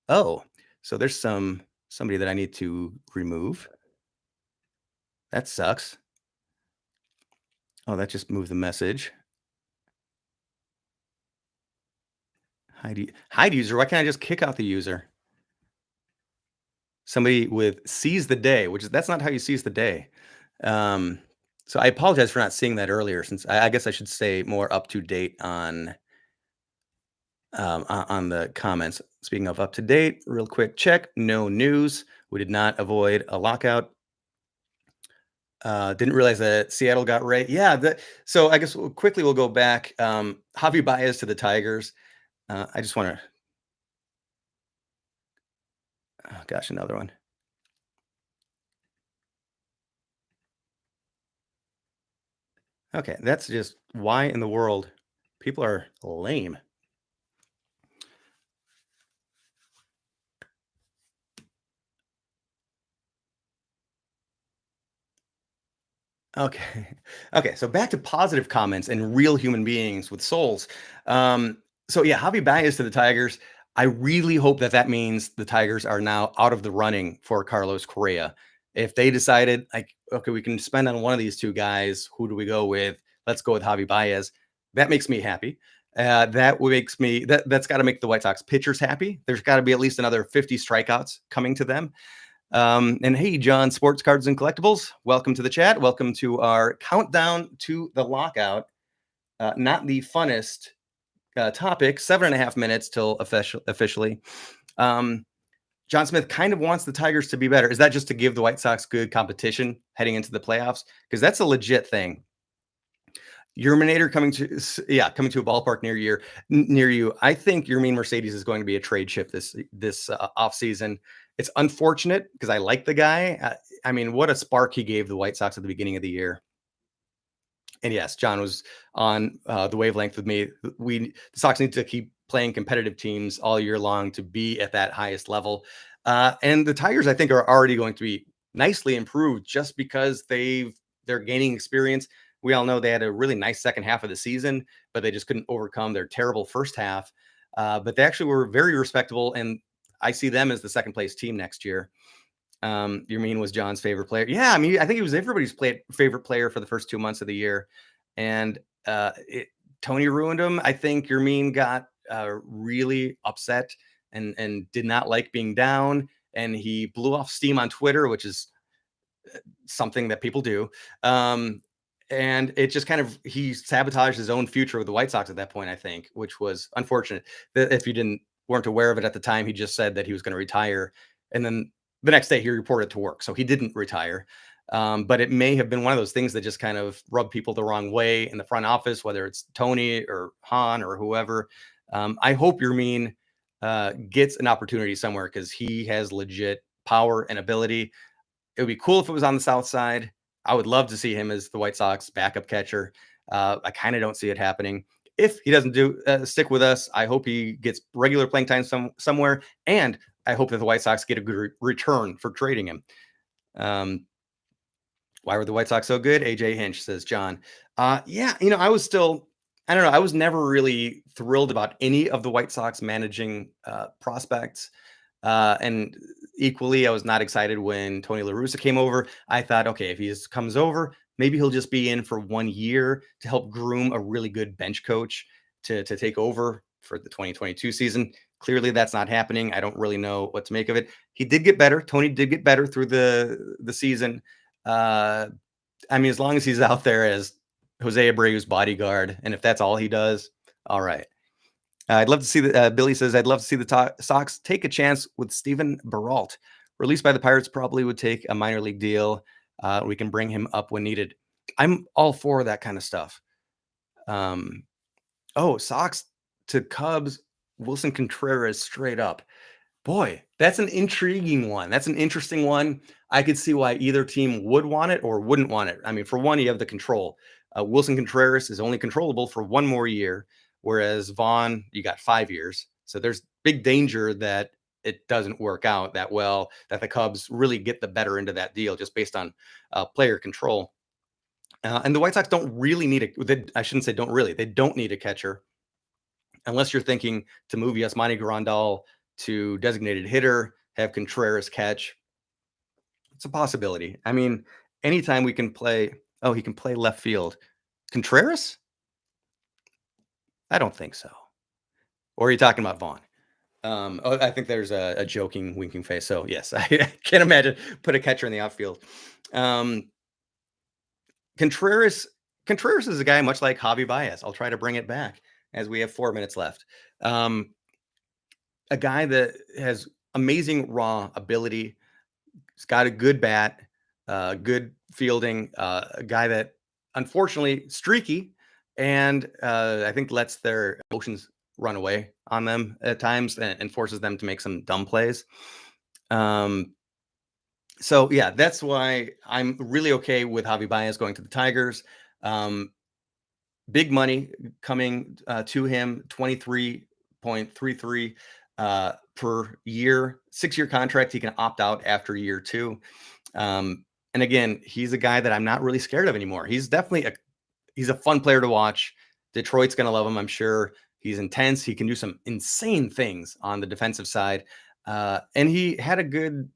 Oh, so there's somebody that I need to remove. That sucks. Oh, that just moved the message. Hide user. Why can't I just kick out the user? Somebody with seize the day, that's not how you seize the day. So I apologize for not seeing that earlier, since I guess I should stay more up to date on the comments. Speaking of up to date, real quick check. No news. We did not avoid a lockout. Didn't realize that Seattle got right. Yeah. So I guess we'll go back. Javi Baez to the Tigers. I just want to. Oh gosh, another one. Okay, that's just why in the world people are lame. Okay. Okay. So back to positive comments and real human beings with souls. So yeah, Javi Baez to the Tigers. I really hope that means the Tigers are now out of the running for Carlos Correa. If they decided, like, okay, we can spend on one of these two guys, who do we go with? Let's go with Javi Baez. That makes me happy. That's got to make the White Sox pitchers happy. There's got to be at least another 50 strikeouts coming to them. And hey, John, Sports Cards and Collectibles, welcome to the chat. Welcome to our countdown to the lockout. Not the funnest topic, 7.5 minutes till officially. John Smith kind of wants the Tigers to be better. Is that just to give the White Sox good competition heading into the playoffs? Because that's a legit thing. Yerminator coming to a ballpark near you. I think Yermin Mercedes is going to be a trade chip this off season. It's unfortunate because I like the guy. I mean, what a spark he gave the White Sox at the beginning of the year. And yes, John was on the wavelength with me. The Sox need to keep playing competitive teams all year long to be at that highest level. And the Tigers, I think, are already going to be nicely improved just because they're gaining experience. We all know they had a really nice second half of the season, but they just couldn't overcome their terrible first half. But they actually were very respectable, and I see them as the second place team next year. Yermin was John's favorite player. Yeah, I mean, I think he was everybody's favorite player for the first 2 months of the year, and Tony ruined him. I think Yermin got really upset and did not like being down, and he blew off steam on Twitter, which is something that people do. And it just kind of he sabotaged his own future with the White Sox at that point, I think, which was unfortunate. If you didn't weren't aware of it at the time, he just said that he was going to retire, and then the next day he reported to work, so he didn't retire. But it may have been one of those things that just kind of rubbed people the wrong way in the front office, whether it's Tony or Han or whoever. I hope Yermin gets an opportunity somewhere because he has legit power and ability. It would be cool if it was on the South Side. I would love to see him as the White Sox backup catcher. I kind of don't see it happening. If he doesn't stick with us, I hope he gets regular playing time somewhere, and I hope that the White Sox get a good return for trading him. Why were the White Sox so good? AJ Hinch, says John. Yeah, I was still, I don't know. I was never really thrilled about any of the White Sox managing prospects. And equally, I was not excited when Tony La Russa came over. I thought, okay, if he just comes over, maybe he'll just be in for 1 year to help groom a really good bench coach to take over for the 2022 season. Clearly, that's not happening. I don't really know what to make of it. He did get better. Tony did get better through the season. I mean, as long as he's out there as Jose Abreu's bodyguard, and if that's all he does, all right. I'd love to see the Billy says, I'd love to see the Sox take a chance with Steven Baralt. Released by the Pirates, probably would take a minor league deal. We can bring him up when needed. I'm all for that kind of stuff. Sox to Cubs, Wilson Contreras straight up. Boy, that's an intriguing one. That's an interesting one. I could see why either team would want it or wouldn't want it. I mean, for one, you have the control. Wilson Contreras is only controllable for 1 more year, whereas Vaughn, you got 5 years. So there's big danger that it doesn't work out that well, that the Cubs really get the better end of that deal just based on player control. And the White Sox don't really need I shouldn't say don't really, they don't need a catcher unless you're thinking to move Yasmani Grandal to designated hitter, have Contreras catch. It's a possibility. I mean, anytime we can play, he can play left field. Contreras? I don't think so. Or are you talking about Vaughn? I think there's a joking, winking face. So yes, I can't imagine put a catcher in the outfield. Contreras is a guy much like Javi Baez. I'll try to bring it back as we have 4 minutes left. A guy that has amazing raw ability. He's got a good bat, good fielding, a guy that unfortunately streaky and I think lets their emotions run away on them at times and forces them to make some dumb plays. So yeah, that's why I'm really okay with Javi Baez going to the Tigers. Big money coming to him, 23.33 per year, 6-year contract. He can opt out after year 2. And again, he's a guy that I'm not really scared of anymore. He's definitely he's a fun player to watch. Detroit's going to love him, I'm sure. He's intense. He can do some insane things on the defensive side. And he had a good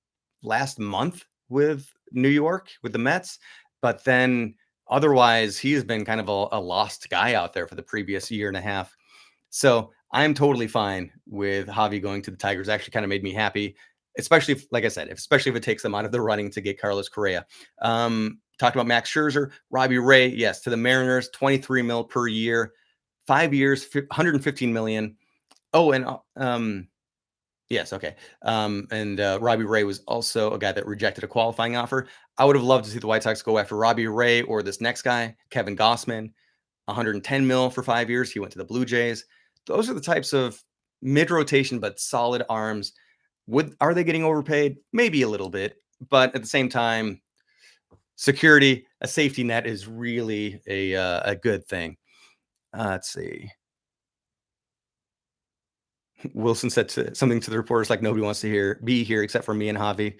last month with New York, with the Mets. But then otherwise, he's been kind of a lost guy out there for the previous year and a half. So I'm totally fine with Javi going to the Tigers. Actually kind of made me happy, especially if, like I said, especially if it takes them out of the running to get Carlos Correa. Talked about Max Scherzer, Robbie Ray, yes, to the Mariners, 23 mil per year, 5 years, 115 million. Oh, and yes, okay. And Robbie Ray was also a guy that rejected a qualifying offer. I would have loved to see the White Sox go after Robbie Ray or this next guy, Kevin Gossman, 110 mil for 5 years. He went to the Blue Jays. Those are the types of mid-rotation but solid arms Would Are they getting overpaid? Maybe a little bit, but at the same time, security, a safety net is really a good thing. Let's see. Wilson said something to the reporters like nobody wants to be here except for me and Javi.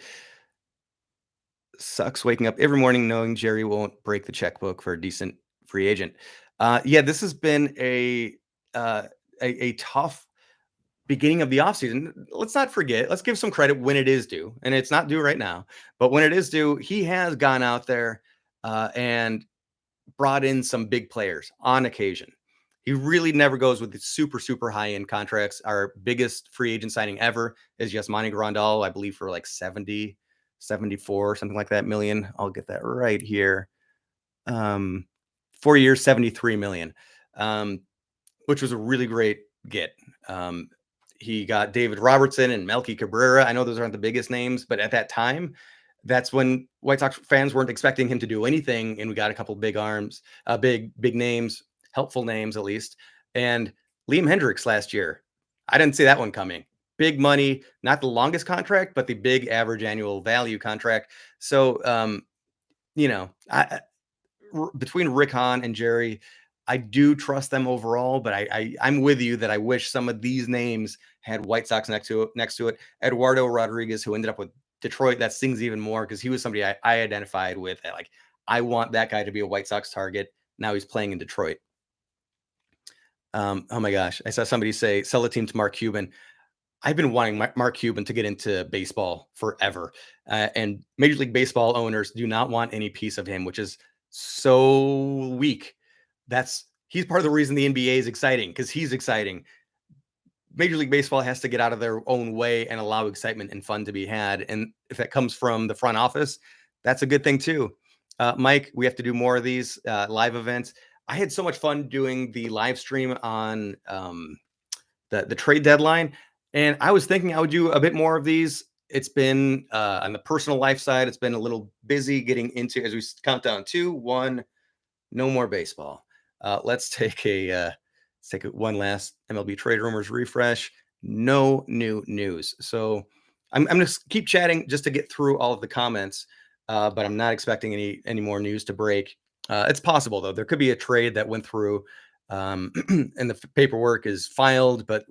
Sucks waking up every morning knowing Jerry won't break the checkbook for a decent free agent. Yeah, this has been uh, a tough beginning of the offseason. Let's not forget, let's give some credit when it is due, and it's not due right now, but when it is due, he has gone out there and brought in some big players on occasion. He really never goes with the super, super high end contracts. Our biggest free agent signing ever is Yasmani Grandal, I believe, for like 70, 74, something like that million. I'll get that right here. Um, 4 years, 73 million, which was a really great get. Um, he got David Robertson and Melky Cabrera. I know those aren't the biggest names, but at that time, that's when White Sox fans weren't expecting him to do anything, and we got a couple big arms, big names, helpful names at least. And Liam Hendricks last year, I didn't see that one coming. Big money, not the longest contract, but the big average annual value contract. So, you know, between Rick Hahn and Jerry, I do trust them overall, but I'm with you that I wish some of these names had White Sox next to it. Eduardo Rodriguez, who ended up with Detroit, that stings even more because he was somebody I identified with. Like, I want that guy to be a White Sox target. Now he's playing in Detroit. Oh my gosh, I saw somebody say sell a team to Mark Cuban. I've been wanting Mark Cuban to get into baseball forever, and Major League Baseball owners do not want any piece of him, which is so weak. He's part of the reason the NBA is exciting because he's exciting. Major League Baseball has to get out of their own way and allow excitement and fun to be had, and if that comes from the front office, that's a good thing too. Mike, we have to do more of these live events. I had so much fun doing the live stream on the trade deadline. And I was thinking I would do a bit more of these. It's been on the personal life side, it's been a little busy getting into as we count down 2, 1, no more baseball. Let's take one last MLB trade rumors refresh. No new news. So I'm going to keep chatting just to get through all of the comments, but I'm not expecting any more news to break. It's possible though. There could be a trade that went through, and the paperwork is filed, but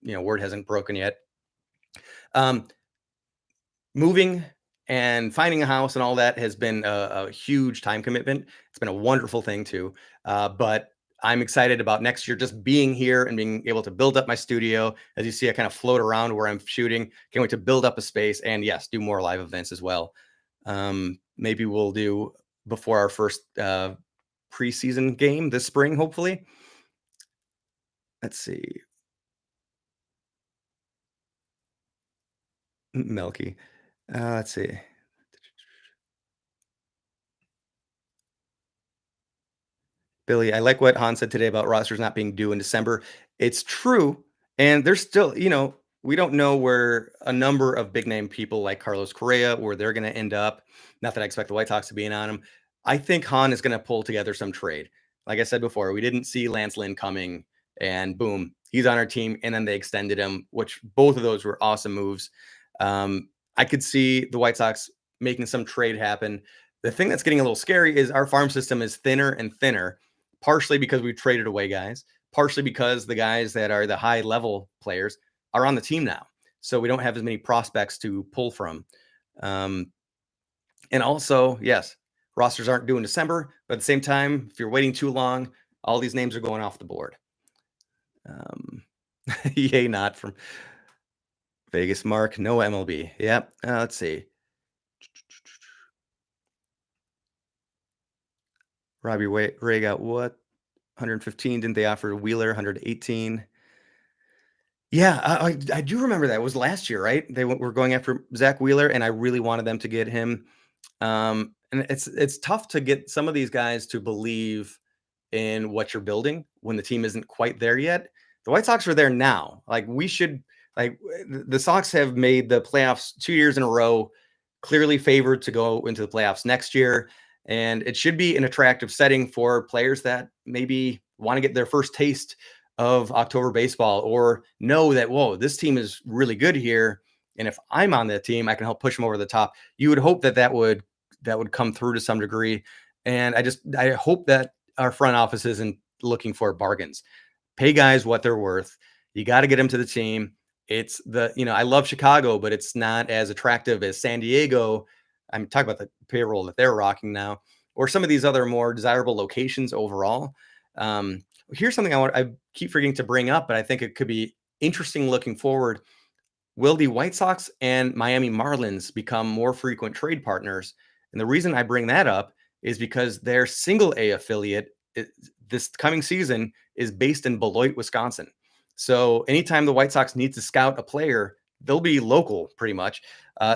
word hasn't broken yet. Um, Moving and finding a house and all that has been a huge time commitment. It's been a wonderful thing too. But I'm excited about next year just being here and being able to build up my studio. As you see, I kind of float around where I'm shooting. Can't wait to build up a space and yes, do more live events as well. Maybe we'll do before our first preseason game this spring, hopefully. Let's see. Melky. Let's see. Billy, I like what Han said today about rosters not being due in December. It's true. And there's still, we don't know where a number of big name people like Carlos Correa, where they're going to end up. Not that I expect the White Sox to be in on him. I think Han is going to pull together some trade. Like I said before, we didn't see Lance Lynn coming, and boom, he's on our team. And then they extended him, which both of those were awesome moves. I could see the White Sox making some trade happen. The thing that's getting a little scary is our farm system is thinner and thinner, partially because we traded away guys, partially because the guys that are the high level players are on the team now. So we don't have as many prospects to pull from. And also, yes, rosters aren't due in December, but at the same time, if you're waiting too long, all these names are going off the board. Yay, not from Vegas Mark, no MLB. Yep. Let's see. Robbie Ray got what? 115. Didn't they offer Wheeler 118? Yeah, I do remember that. It was last year, right? They were going after Zach Wheeler, and I really wanted them to get him. And it's tough to get some of these guys to believe in what you're building when the team isn't quite there yet. The White Sox are there now. Like we should, like the Sox have made the playoffs 2 years in a row, clearly favored to go into the playoffs next year. And it should be an attractive setting for players that maybe want to get their first taste of October baseball or know that, whoa, this team is really good here. And if I'm on that team, I can help push them over the top. You would hope that that would come through to some degree. And I hope that our front office isn't looking for bargains. Pay guys what they're worth. You got to get them to the team. It's I love Chicago, but it's not as attractive as San Diego. I'm talking about the payroll that they're rocking now, or some of these other more desirable locations overall. Um, Here's something I keep forgetting to bring up, but I think it could be interesting looking forward. Will the White Sox and Miami Marlins become more frequent trade partners? And the reason I bring that up is because their single A affiliate this coming season is based in Beloit, Wisconsin. So anytime the White Sox need to scout a player, they'll be local pretty much.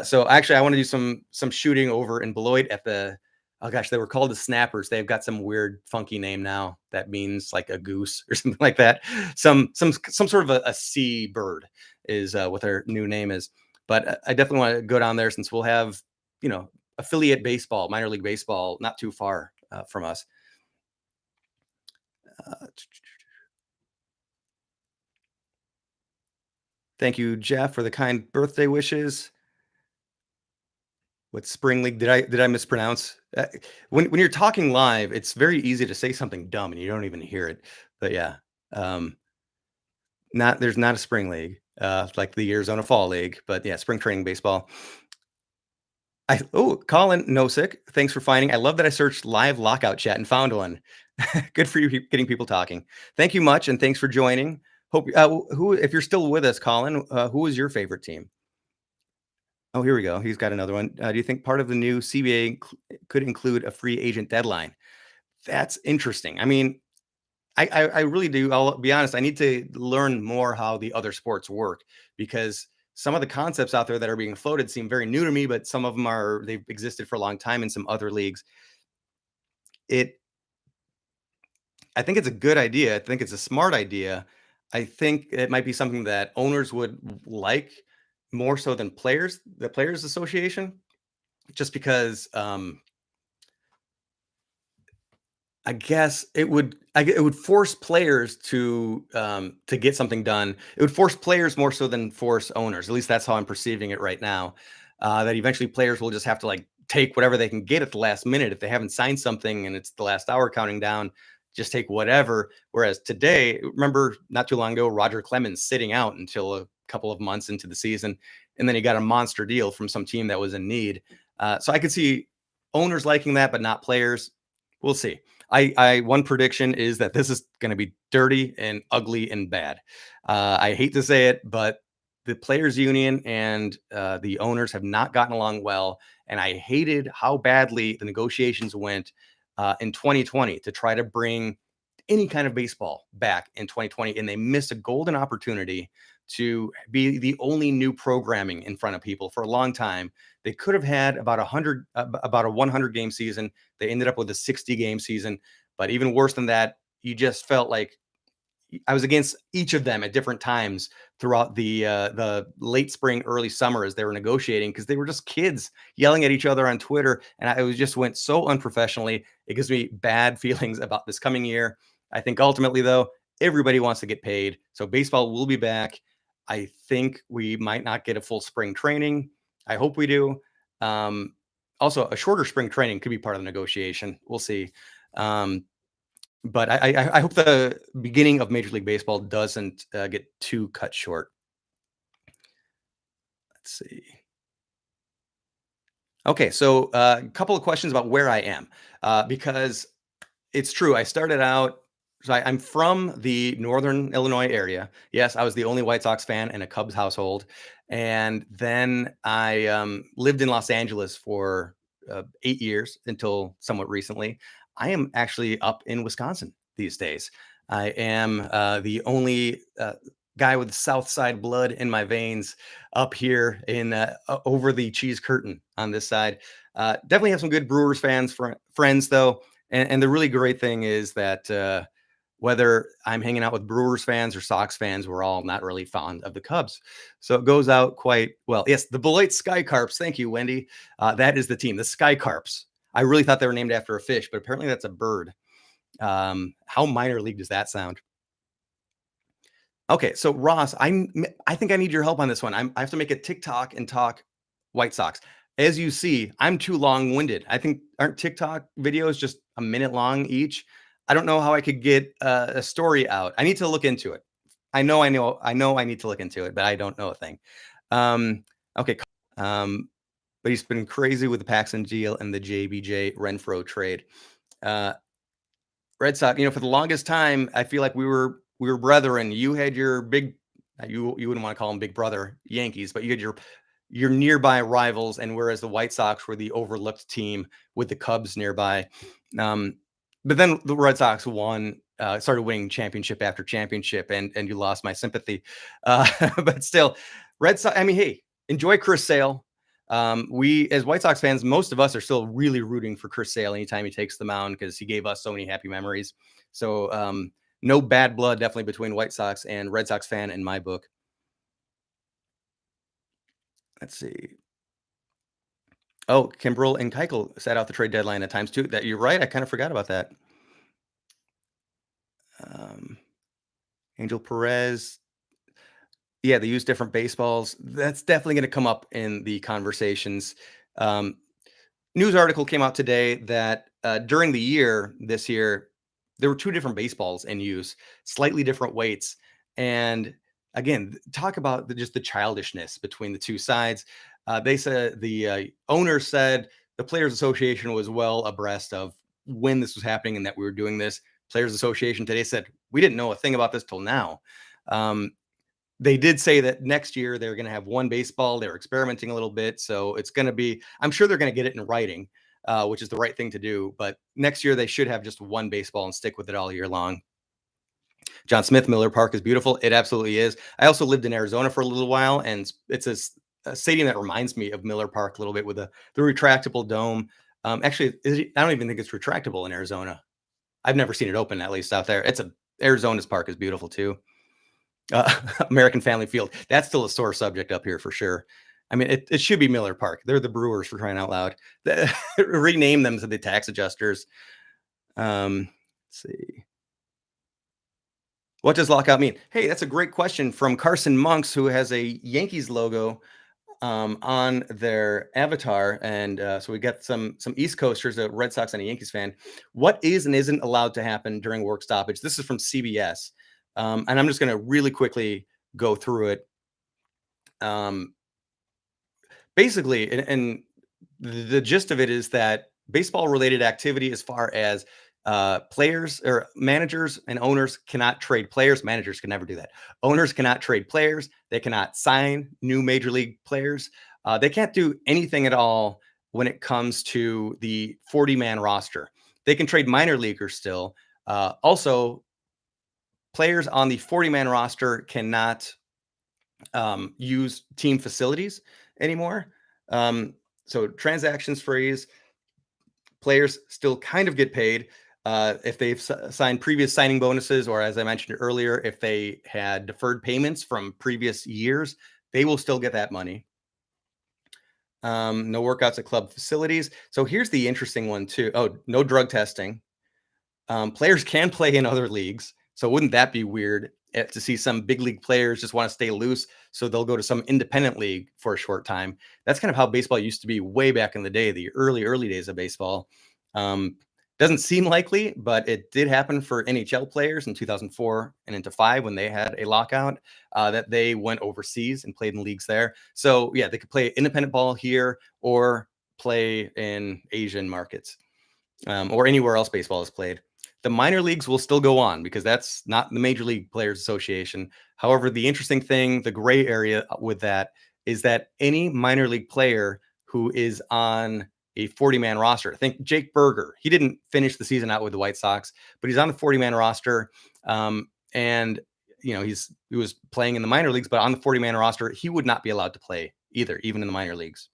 So actually, I want to do some shooting over in Beloit at the oh gosh, they were called the Snappers. They've got some weird, funky name now that means like a goose or something like that. Some sort of a sea bird is what their new name is. But I definitely want to go down there since we'll have, affiliate baseball, minor league baseball, not too far from us. Uh, Thank you, Jeff, for the kind birthday wishes. What spring league did I mispronounce? When you're talking live, it's very easy to say something dumb and you don't even hear it. But yeah, um, not there's not a spring league like the Arizona Fall League, but yeah, spring training baseball. Colin Nosik, thanks for finding. I love that I searched live lockout chat and found one. Good for you getting people talking. Thank you much, and thanks for joining. Hope who if you're still with us, Colin, who is your favorite team? Oh, here we go. He's got another one. Do you think part of the new CBA could include a free agent deadline? That's interesting. I mean, I really do. I'll be honest. I need to learn more how the other sports work because some of the concepts out there that are being floated seem very new to me, but some of them they've existed for a long time in some other leagues. It I think it's a good idea. I think it's a smart idea. I think it might be something that owners would like more so than players, the Players Association, just because I guess it would force players to get something done. It would force players more so than force owners. At least that's how I'm perceiving it right now. That eventually players will just have to like take whatever they can get at the last minute. If they haven't signed something and it's the last hour counting down, just take whatever. Whereas today, remember not too long ago, Roger Clemens sitting out until a couple of months into the season, and then he got a monster deal from some team that was in need. So I could see owners liking that, but not players. We'll see. I one prediction is that this is going to be dirty and ugly and bad. I hate to say it, but the players union and the owners have not gotten along well, and I hated how badly the negotiations went in 2020 to try to bring any kind of baseball back in 2020, and they missed a golden opportunity to be the only new programming in front of people for a long time. They could have had about a 100 game season. They ended up with a 60 game season, but even worse than that, you just felt like I was against each of them at different times throughout the late spring, early summer as they were negotiating because they were just kids yelling at each other on Twitter, and I was just went so unprofessionally. It gives me bad feelings about this coming year. I think ultimately, though, everybody wants to get paid, so baseball will be back. I think we might not get a full spring training. I hope we do. Um, Also, a shorter spring training could be part of the negotiation. We'll see. Um, but I hope the beginning of Major League Baseball doesn't get too cut short. Let's see. Okay, so a couple of questions about where I am because it's true. I started out. So I'm from the Northern Illinois area. Yes, I was the only White Sox fan in a Cubs household, and then I lived in Los Angeles for 8 years until somewhat recently. I am actually up in Wisconsin these days. I am the only guy with South Side blood in my veins up here in over the cheese curtain on this side. Definitely have some good Brewers friends though. And the really great thing is that whether I'm hanging out with Brewers fans or Sox fans, we're all not really fond of the Cubs. So it goes out quite well. Yes, the Beloit Sky Carps. Thank you, Wendy. That is the team, the Sky Carps. I really thought they were named after a fish, but apparently that's a bird. How minor league does that sound? Okay, so Ross, I think I need your help on this one. I have to make a TikTok and talk White Sox. As you see, I'm too long-winded. I think aren't TikTok videos just a minute long each? I don't know how I could get a story out. I need to look into it. I need to look into it, but I don't know a thing. Okay, but he's been crazy with the Paxton deal and the JBJ Renfro trade. Uh, Red Sox, for the longest time, I feel like we were brethren. You had your big, you wouldn't want to call them big brother Yankees, but you had your nearby rivals, and whereas the White Sox were the overlooked team with the Cubs nearby. Um, but then the Red Sox won, started winning championship after championship, and you lost my sympathy. But still, Red Sox. I mean, hey, enjoy Chris Sale. We, as White Sox fans, most of us are still really rooting for Chris Sale anytime he takes the mound because he gave us so many happy memories. So, no bad blood, definitely between White Sox and Red Sox fan in my book. Let's see. Oh, Kimbrel and Keuchel sat out the trade deadline at times too. That you're right. I kind of forgot about that. Um, Angel Perez. Yeah, they use different baseballs. That's definitely going to come up in the conversations. Um, News article came out today that during the year this year there were two different baseballs in use, slightly different weights, and again, talk about just the childishness between the two sides. They said the owner said the Players Association was well abreast of when this was happening and that we were doing this. Players Association today said we didn't know a thing about this till now. Um, they did say that next year they're going to have one baseball. They're experimenting a little bit. So it's going to be, I'm sure they're going to get it in writing, which is the right thing to do. But next year they should have just one baseball and stick with it all year long. John Smith, Miller Park is beautiful. It absolutely is. I also lived in Arizona for a little while, and it's a stadium that reminds me of Miller Park a little bit with the retractable dome. Actually, I don't even think it's retractable in Arizona. I've never seen it open, at least out there. Arizona's park is beautiful too. American Family Field. That's still a sore subject up here for sure. I mean, it should be Miller Park. They're the Brewers for crying out loud. Rename them to the tax adjusters. Let's see. What does lockout mean? Hey, that's a great question from Carson Monks, who has a Yankees logo on their avatar, and so we got some East Coasters, a Red Sox and a Yankees fan. What is and isn't allowed to happen during work stoppage? This is from CBS, and I'm just going to really quickly go through it. Um, Basically, and the gist of it is that baseball related activity, as far as players or managers and owners cannot trade players. Managers can never do that. Owners cannot trade players. They cannot sign new major league players. They can't do anything at all when it comes to the 40-man roster. They can trade minor leaguers still. Also, players on the 40-man roster cannot use team facilities anymore. So transactions freeze. Players still kind of get paid if they've signed previous signing bonuses, or as I mentioned earlier, if they had deferred payments from previous years, they will still get that money. No workouts at club facilities. So here's the interesting one too. Oh, no drug testing. Players can play in other leagues. So wouldn't that be weird to see some big league players just want to stay loose? So they'll go to some independent league for a short time. That's kind of how baseball used to be way back in the day, the early days of baseball. Um, doesn't seem likely, but it did happen for NHL players in 2004 and into 5 when they had a lockout, that they went overseas and played in leagues there. So yeah, they could play independent ball here or play in Asian markets, or anywhere else baseball is played. The minor leagues will still go on because that's not the Major League Players Association. However, the interesting thing, the gray area with that, is that any minor league player who is on a 40-man roster, think Jake Berger, he didn't finish the season out with the White Sox, but he's on the 40-man roster. And he was playing in the minor leagues, but on the 40-man roster, he would not be allowed to play either, even in the minor leagues.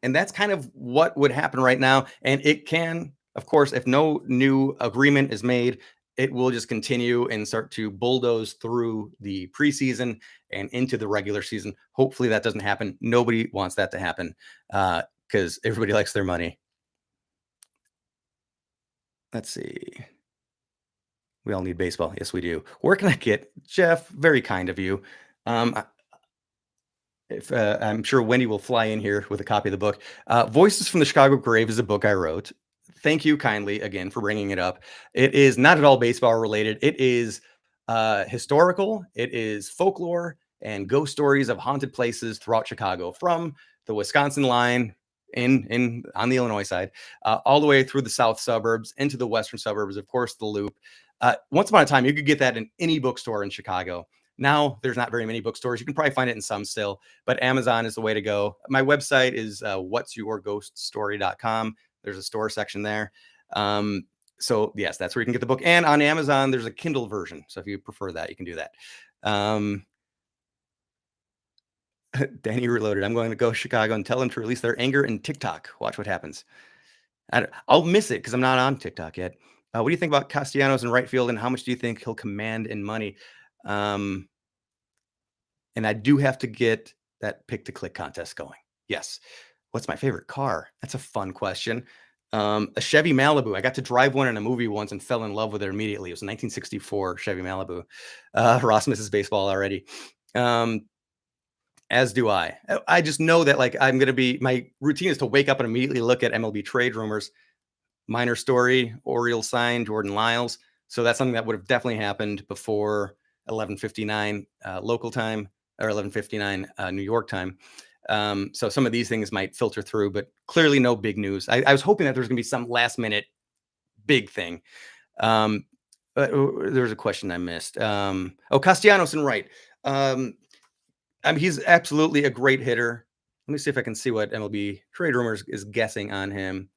And that's kind of what would happen right now. And it can, of course, if no new agreement is made, it will just continue and start to bulldoze through the preseason and into the regular season. Hopefully that doesn't happen. Nobody wants that to happen because everybody likes their money. Let's see. We all need baseball. Yes, we do. Where can I get Jeff? Very kind of you. Um, if I'm sure Wendy will fly in here with a copy of the book. Voices from the Chicago Grave is a book I wrote. Thank you kindly again for bringing it up. It is not at all baseball related. It is historical. It is folklore and ghost stories of haunted places throughout Chicago, from the Wisconsin line in on the Illinois side, all the way through the south suburbs into the western suburbs. Of course, the Loop. Once upon a time, you could get that in any bookstore in Chicago. Now there's not very many bookstores. You can probably find it in some still, but Amazon is the way to go. My website is whatsyourghoststory.com. There's a store section there. So yes, that's where you can get the book. And on Amazon, there's a Kindle version. So if you prefer that, you can do that. Danny Reloaded. I'm going to go to Chicago and tell them to release their anger in TikTok. Watch what happens. I'll miss it because I'm not on TikTok yet. What do you think about Castellanos in right field, and how much do you think he'll command in money? And I do have to get that pick to click contest going. Yes. What's my favorite car? That's a fun question. A Chevy Malibu. I got to drive one in a movie once and fell in love with it immediately. It was a 1964 Chevy Malibu. Ross misses baseball already. As do I. I just know that like I'm going to be, my routine is to wake up and immediately look at MLB trade rumors. Minor story, Orioles sign Jordan Lyles. So that's something that would have definitely happened before 11:59 local time, or 11:59 New York time. So some of these things might filter through, but clearly no big news. I was hoping that there was going to be some last minute big thing. But there was a question I missed. Castellanos and right. He's absolutely a great hitter. Let me see if I can see what MLB trade rumors is guessing on him.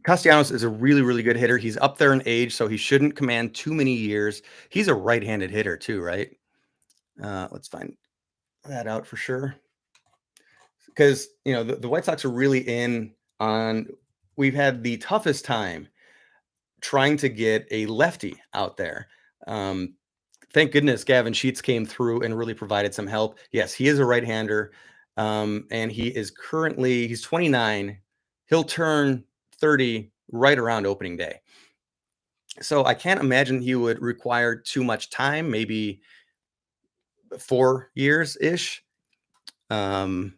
Castellanos is a really, really good hitter. He's up there in age, so he shouldn't command too many years. He's a right-handed hitter too, right? Let's find that out for sure. Because the White Sox are really in on. We've had the toughest time trying to get a lefty out there. Thank goodness Gavin Sheets came through and really provided some help. Yes, he is a right-hander, and he's 29. He'll turn 30 right around opening day. So I can't imagine he would require too much time, maybe 4 years ish. Sorry,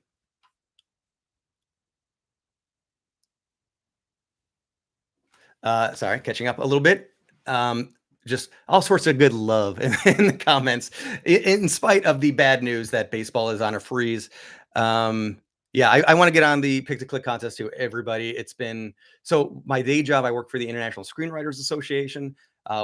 catching up a little bit. Just all sorts of good love in the comments, in spite of the bad news that baseball is on a freeze. Yeah, I want to get on the pick to click contest to everybody. It's been so my day job. I work for the International Screenwriters Association,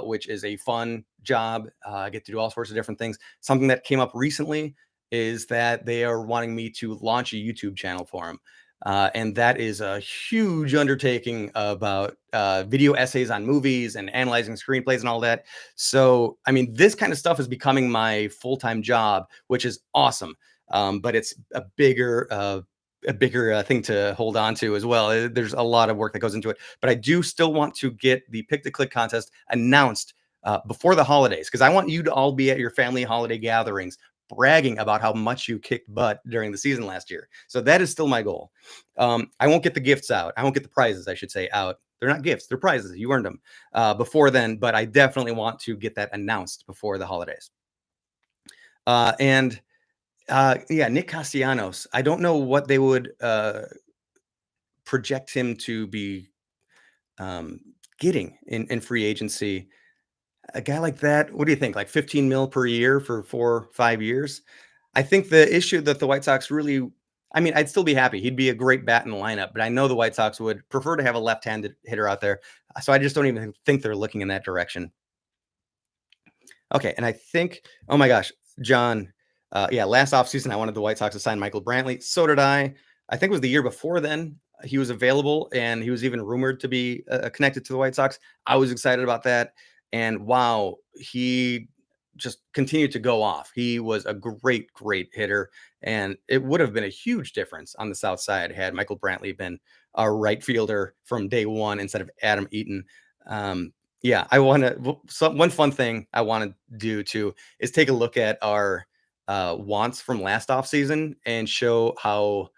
which is a fun job. I get to do all sorts of different things. Something that came up recently is that they are wanting me to launch a YouTube channel for them. And that is a huge undertaking about video essays on movies and analyzing screenplays and all that. So, I mean, this kind of stuff is becoming my full-time job, which is awesome. But it's a bigger thing to hold on to as well. There's a lot of work that goes into it. But I do still want to get the pick to click contest announced before the holidays, because I want you to all be at your family holiday gatherings bragging about how much you kicked butt during the season last year. So that is still my goal. I won't get the gifts out. I won't get the prizes, I should say, out. They're not gifts, they're prizes. You earned them before then, but I definitely want to get that announced before the holidays. Yeah, Nick Castellanos. I don't know what they would project him to be getting in free agency. A guy like that, what do you think? Like 15 mil per year for 4-5 years? I think the issue that the White Sox really, I mean, I'd still be happy. He'd be a great bat in the lineup, but I know the White Sox would prefer to have a left-handed hitter out there. So I just don't even think they're looking in that direction. Okay, and I think, oh my gosh, John, yeah, last offseason, I wanted the White Sox to sign Michael Brantley. So did I. I think it was the year before then. He was available, and he was even rumored to be connected to the White Sox. I was excited about that. And wow, he just continued to go off. He was a great, great hitter. And it would have been a huge difference on the South Side had Michael Brantley been a right fielder from day one instead of Adam Eaton. Yeah, I want to. One fun thing I want to do too is take a look at our wants from last offseason and show how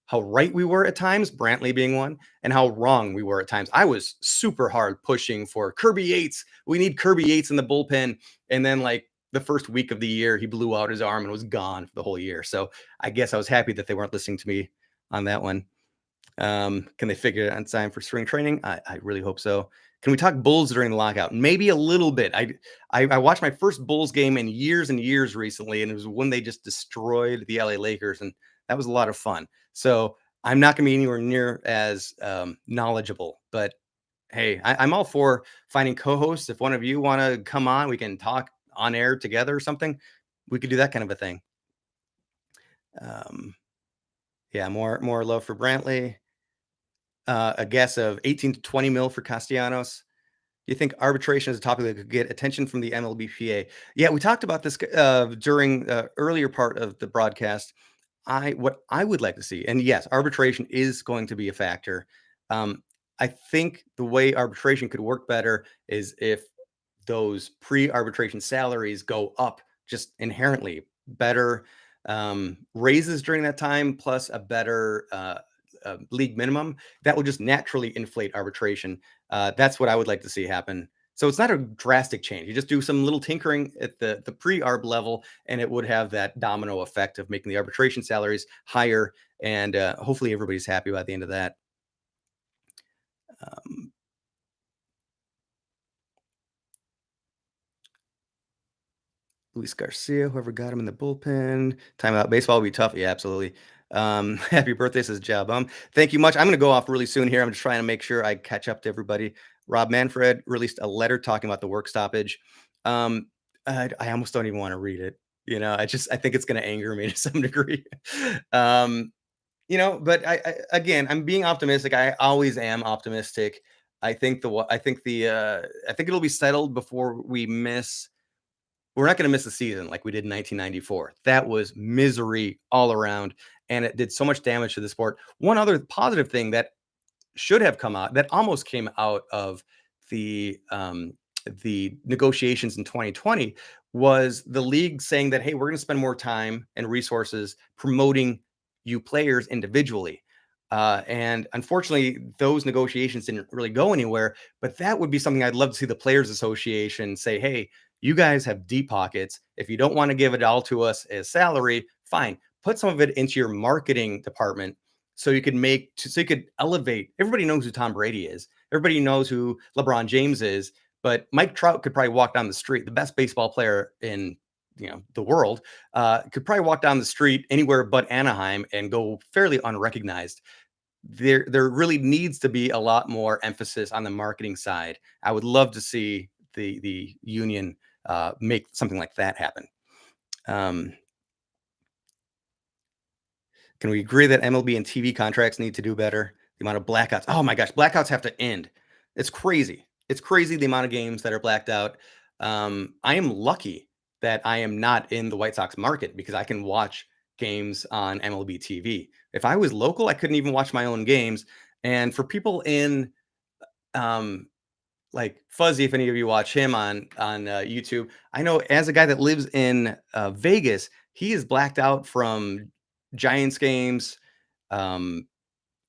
how right we were at times, Brantley being one, and how wrong we were at times. I was super hard pushing for Kirby Yates. We need Kirby Yates in the bullpen. And then, like, the first week of the year, he blew out his arm and was gone for the whole year. So I guess I was happy that they weren't listening to me on that one. Can they figure it out in time for spring training? I really hope so. Can we talk Bulls during the lockout? Maybe a little bit. I watched my first Bulls game in years and years recently, and it was when they just destroyed the LA Lakers, and that was a lot of fun. So I'm not going to be anywhere near as knowledgeable, but hey, I'm all for finding co-hosts. If one of you want to come on, we can talk on air together or something. We could do that kind of a thing. Um, yeah, more love for Brantley. A guess of 18 to 20 mil for Castellanos. Do you think arbitration is a topic that could get attention from the MLBPA? Yeah, we talked about this during the earlier part of the broadcast. What I would like to see, and yes, arbitration is going to be a factor. Um, I think the way arbitration could work better is if those pre-arbitration salaries go up just inherently. Better raises during that time, plus a better league minimum, that will just naturally inflate arbitration. That's what I would like to see happen. So it's not a drastic change. You just do some little tinkering at the pre-arb level, and it would have that domino effect of making the arbitration salaries higher, and hopefully everybody's happy by the end of that. Um, Luis Garcia, whoever got him in the bullpen. Timeout baseball will be tough. Yeah, absolutely. Happy birthday, says Jabum. Thank you much. I'm going to go off really soon here. I'm just trying to make sure I catch up to everybody. Rob Manfred released a letter talking about the work stoppage. Um, I almost don't even want to read it. I think it's going to anger me to some degree. um, but again, I'm being optimistic. I always am optimistic. I think it'll be settled before we're not going to miss a season like we did in 1994. That was misery all around, and it did so much damage to the sport. One other positive thing that should have come out, that almost came out of the negotiations in 2020, was the league saying that, hey, we're going to spend more time and resources promoting you players individually. And unfortunately, those negotiations didn't really go anywhere. But that would be something I'd love to see the Players Association say, hey, you guys have deep pockets. If you don't want to give it all to us as salary, fine. Put some of it into your marketing department so you could elevate. Everybody knows who Tom Brady is. Everybody knows who LeBron James is. But Mike Trout could probably walk down the street, the best baseball player in the world, could probably walk down the street anywhere but Anaheim and go fairly unrecognized. There really needs to be a lot more emphasis on the marketing side. I would love to see the union make something like that happen. Can we agree that MLB and TV contracts need to do better? The amount of blackouts. Oh my gosh, blackouts have to end. It's crazy. It's crazy the amount of games that are blacked out. I am lucky that I am not in the White Sox market because I can watch games on MLB TV. If I was local, I couldn't even watch my own games. And for people in um, like Fuzzy, if any of you watch him on YouTube, I know as a guy that lives in Vegas, he is blacked out from Giants games, um,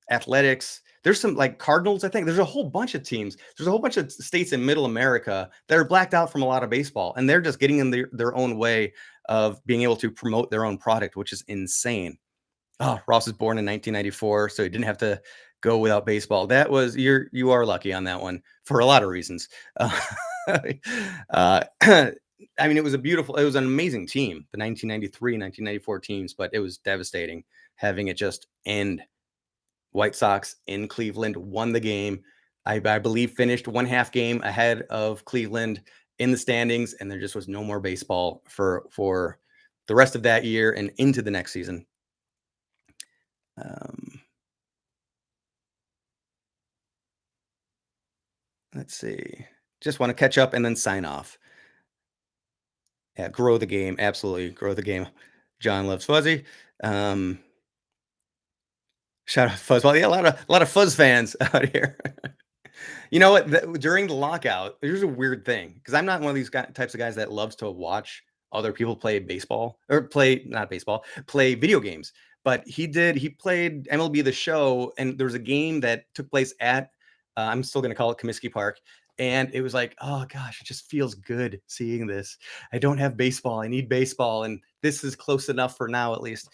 athletics. There's some like Cardinals. I think there's a whole bunch of teams. There's a whole bunch of states in Middle America that are blacked out from a lot of baseball, and they're just getting in their own way of being able to promote their own product, which is insane. Oh, Ross was born in 1994, so he didn't have to go without baseball. You are lucky on that one for a lot of reasons. Uh, I mean, it was an amazing team, the 1993, 1994 teams, but it was devastating having it just end. White Sox in Cleveland won the game. I believe finished one half game ahead of Cleveland in the standings, and there just was no more baseball for the rest of that year and into the next season. Let's see. Just want to catch up and then sign off. Yeah, grow the game. Absolutely. Grow the game. John loves Fuzzy. Shout out Fuzzball. Yeah, a lot of Fuzz fans out here. You know what? During the lockout, here's a weird thing because I'm not one of these types of guys that loves to watch other people play baseball or play not baseball, play video games. but he played MLB The Show, and there was a game that took place at, I'm still going to call it Comiskey Park. And it was like, oh gosh, it just feels good seeing this. I don't have baseball. I need baseball. And this is close enough for now, at least.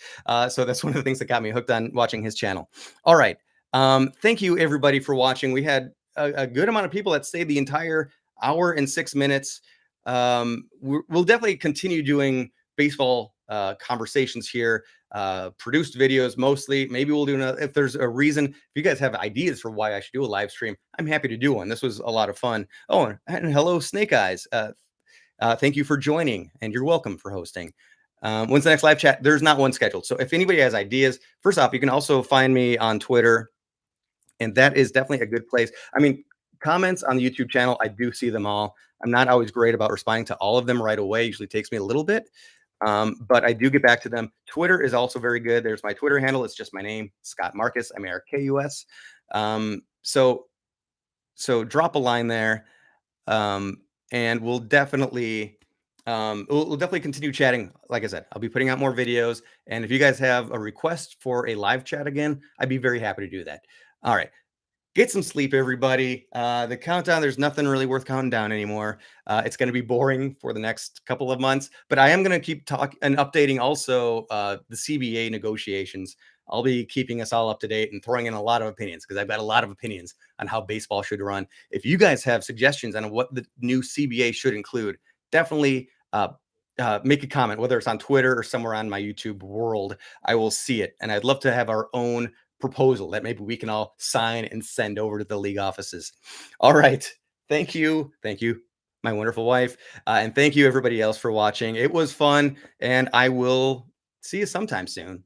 So that's one of the things that got me hooked on watching his channel. All right. Thank you, everybody, for watching. We had a good amount of people that stayed the entire hour and 6 minutes. We'll definitely continue doing baseball conversations here, produced videos mostly. Maybe we'll do another if there's a reason. If you guys have ideas for why I should do a live stream, I'm happy to do one. This was a lot of fun. Oh, and hello, Snake Eyes. Thank you for joining, and you're welcome for hosting. When's the next live chat? There's not one scheduled. So if anybody has ideas, first off, you can also find me on Twitter, and that is definitely a good place. I mean, comments on the YouTube channel, I do see them all. I'm not always great about responding to all of them right away. Usually takes me a little bit, but I do get back to them. Twitter is also very good. There's my Twitter handle. It's just my name, Scott Marcus, Markus. So drop a line there, um, and we'll definitely continue chatting. Like I said, I'll be putting out more videos, and if you guys have a request for a live chat again, I'd be very happy to do that. All right. Get some sleep, everybody. The countdown, there's nothing really worth counting down anymore. It's going to be boring for the next couple of months, but I am going to keep talking and updating also the CBA negotiations. I'll be keeping us all up to date and throwing in a lot of opinions because I've got a lot of opinions on how baseball should run. If you guys have suggestions on what the new CBA should include, definitely make a comment, whether it's on Twitter or somewhere on my YouTube world. I will see it. And I'd love to have our own proposal that maybe we can all sign and send over to the league offices. All right. Thank you. Thank you, my wonderful wife. And thank you, everybody else, for watching. It was fun. And I will see you sometime soon.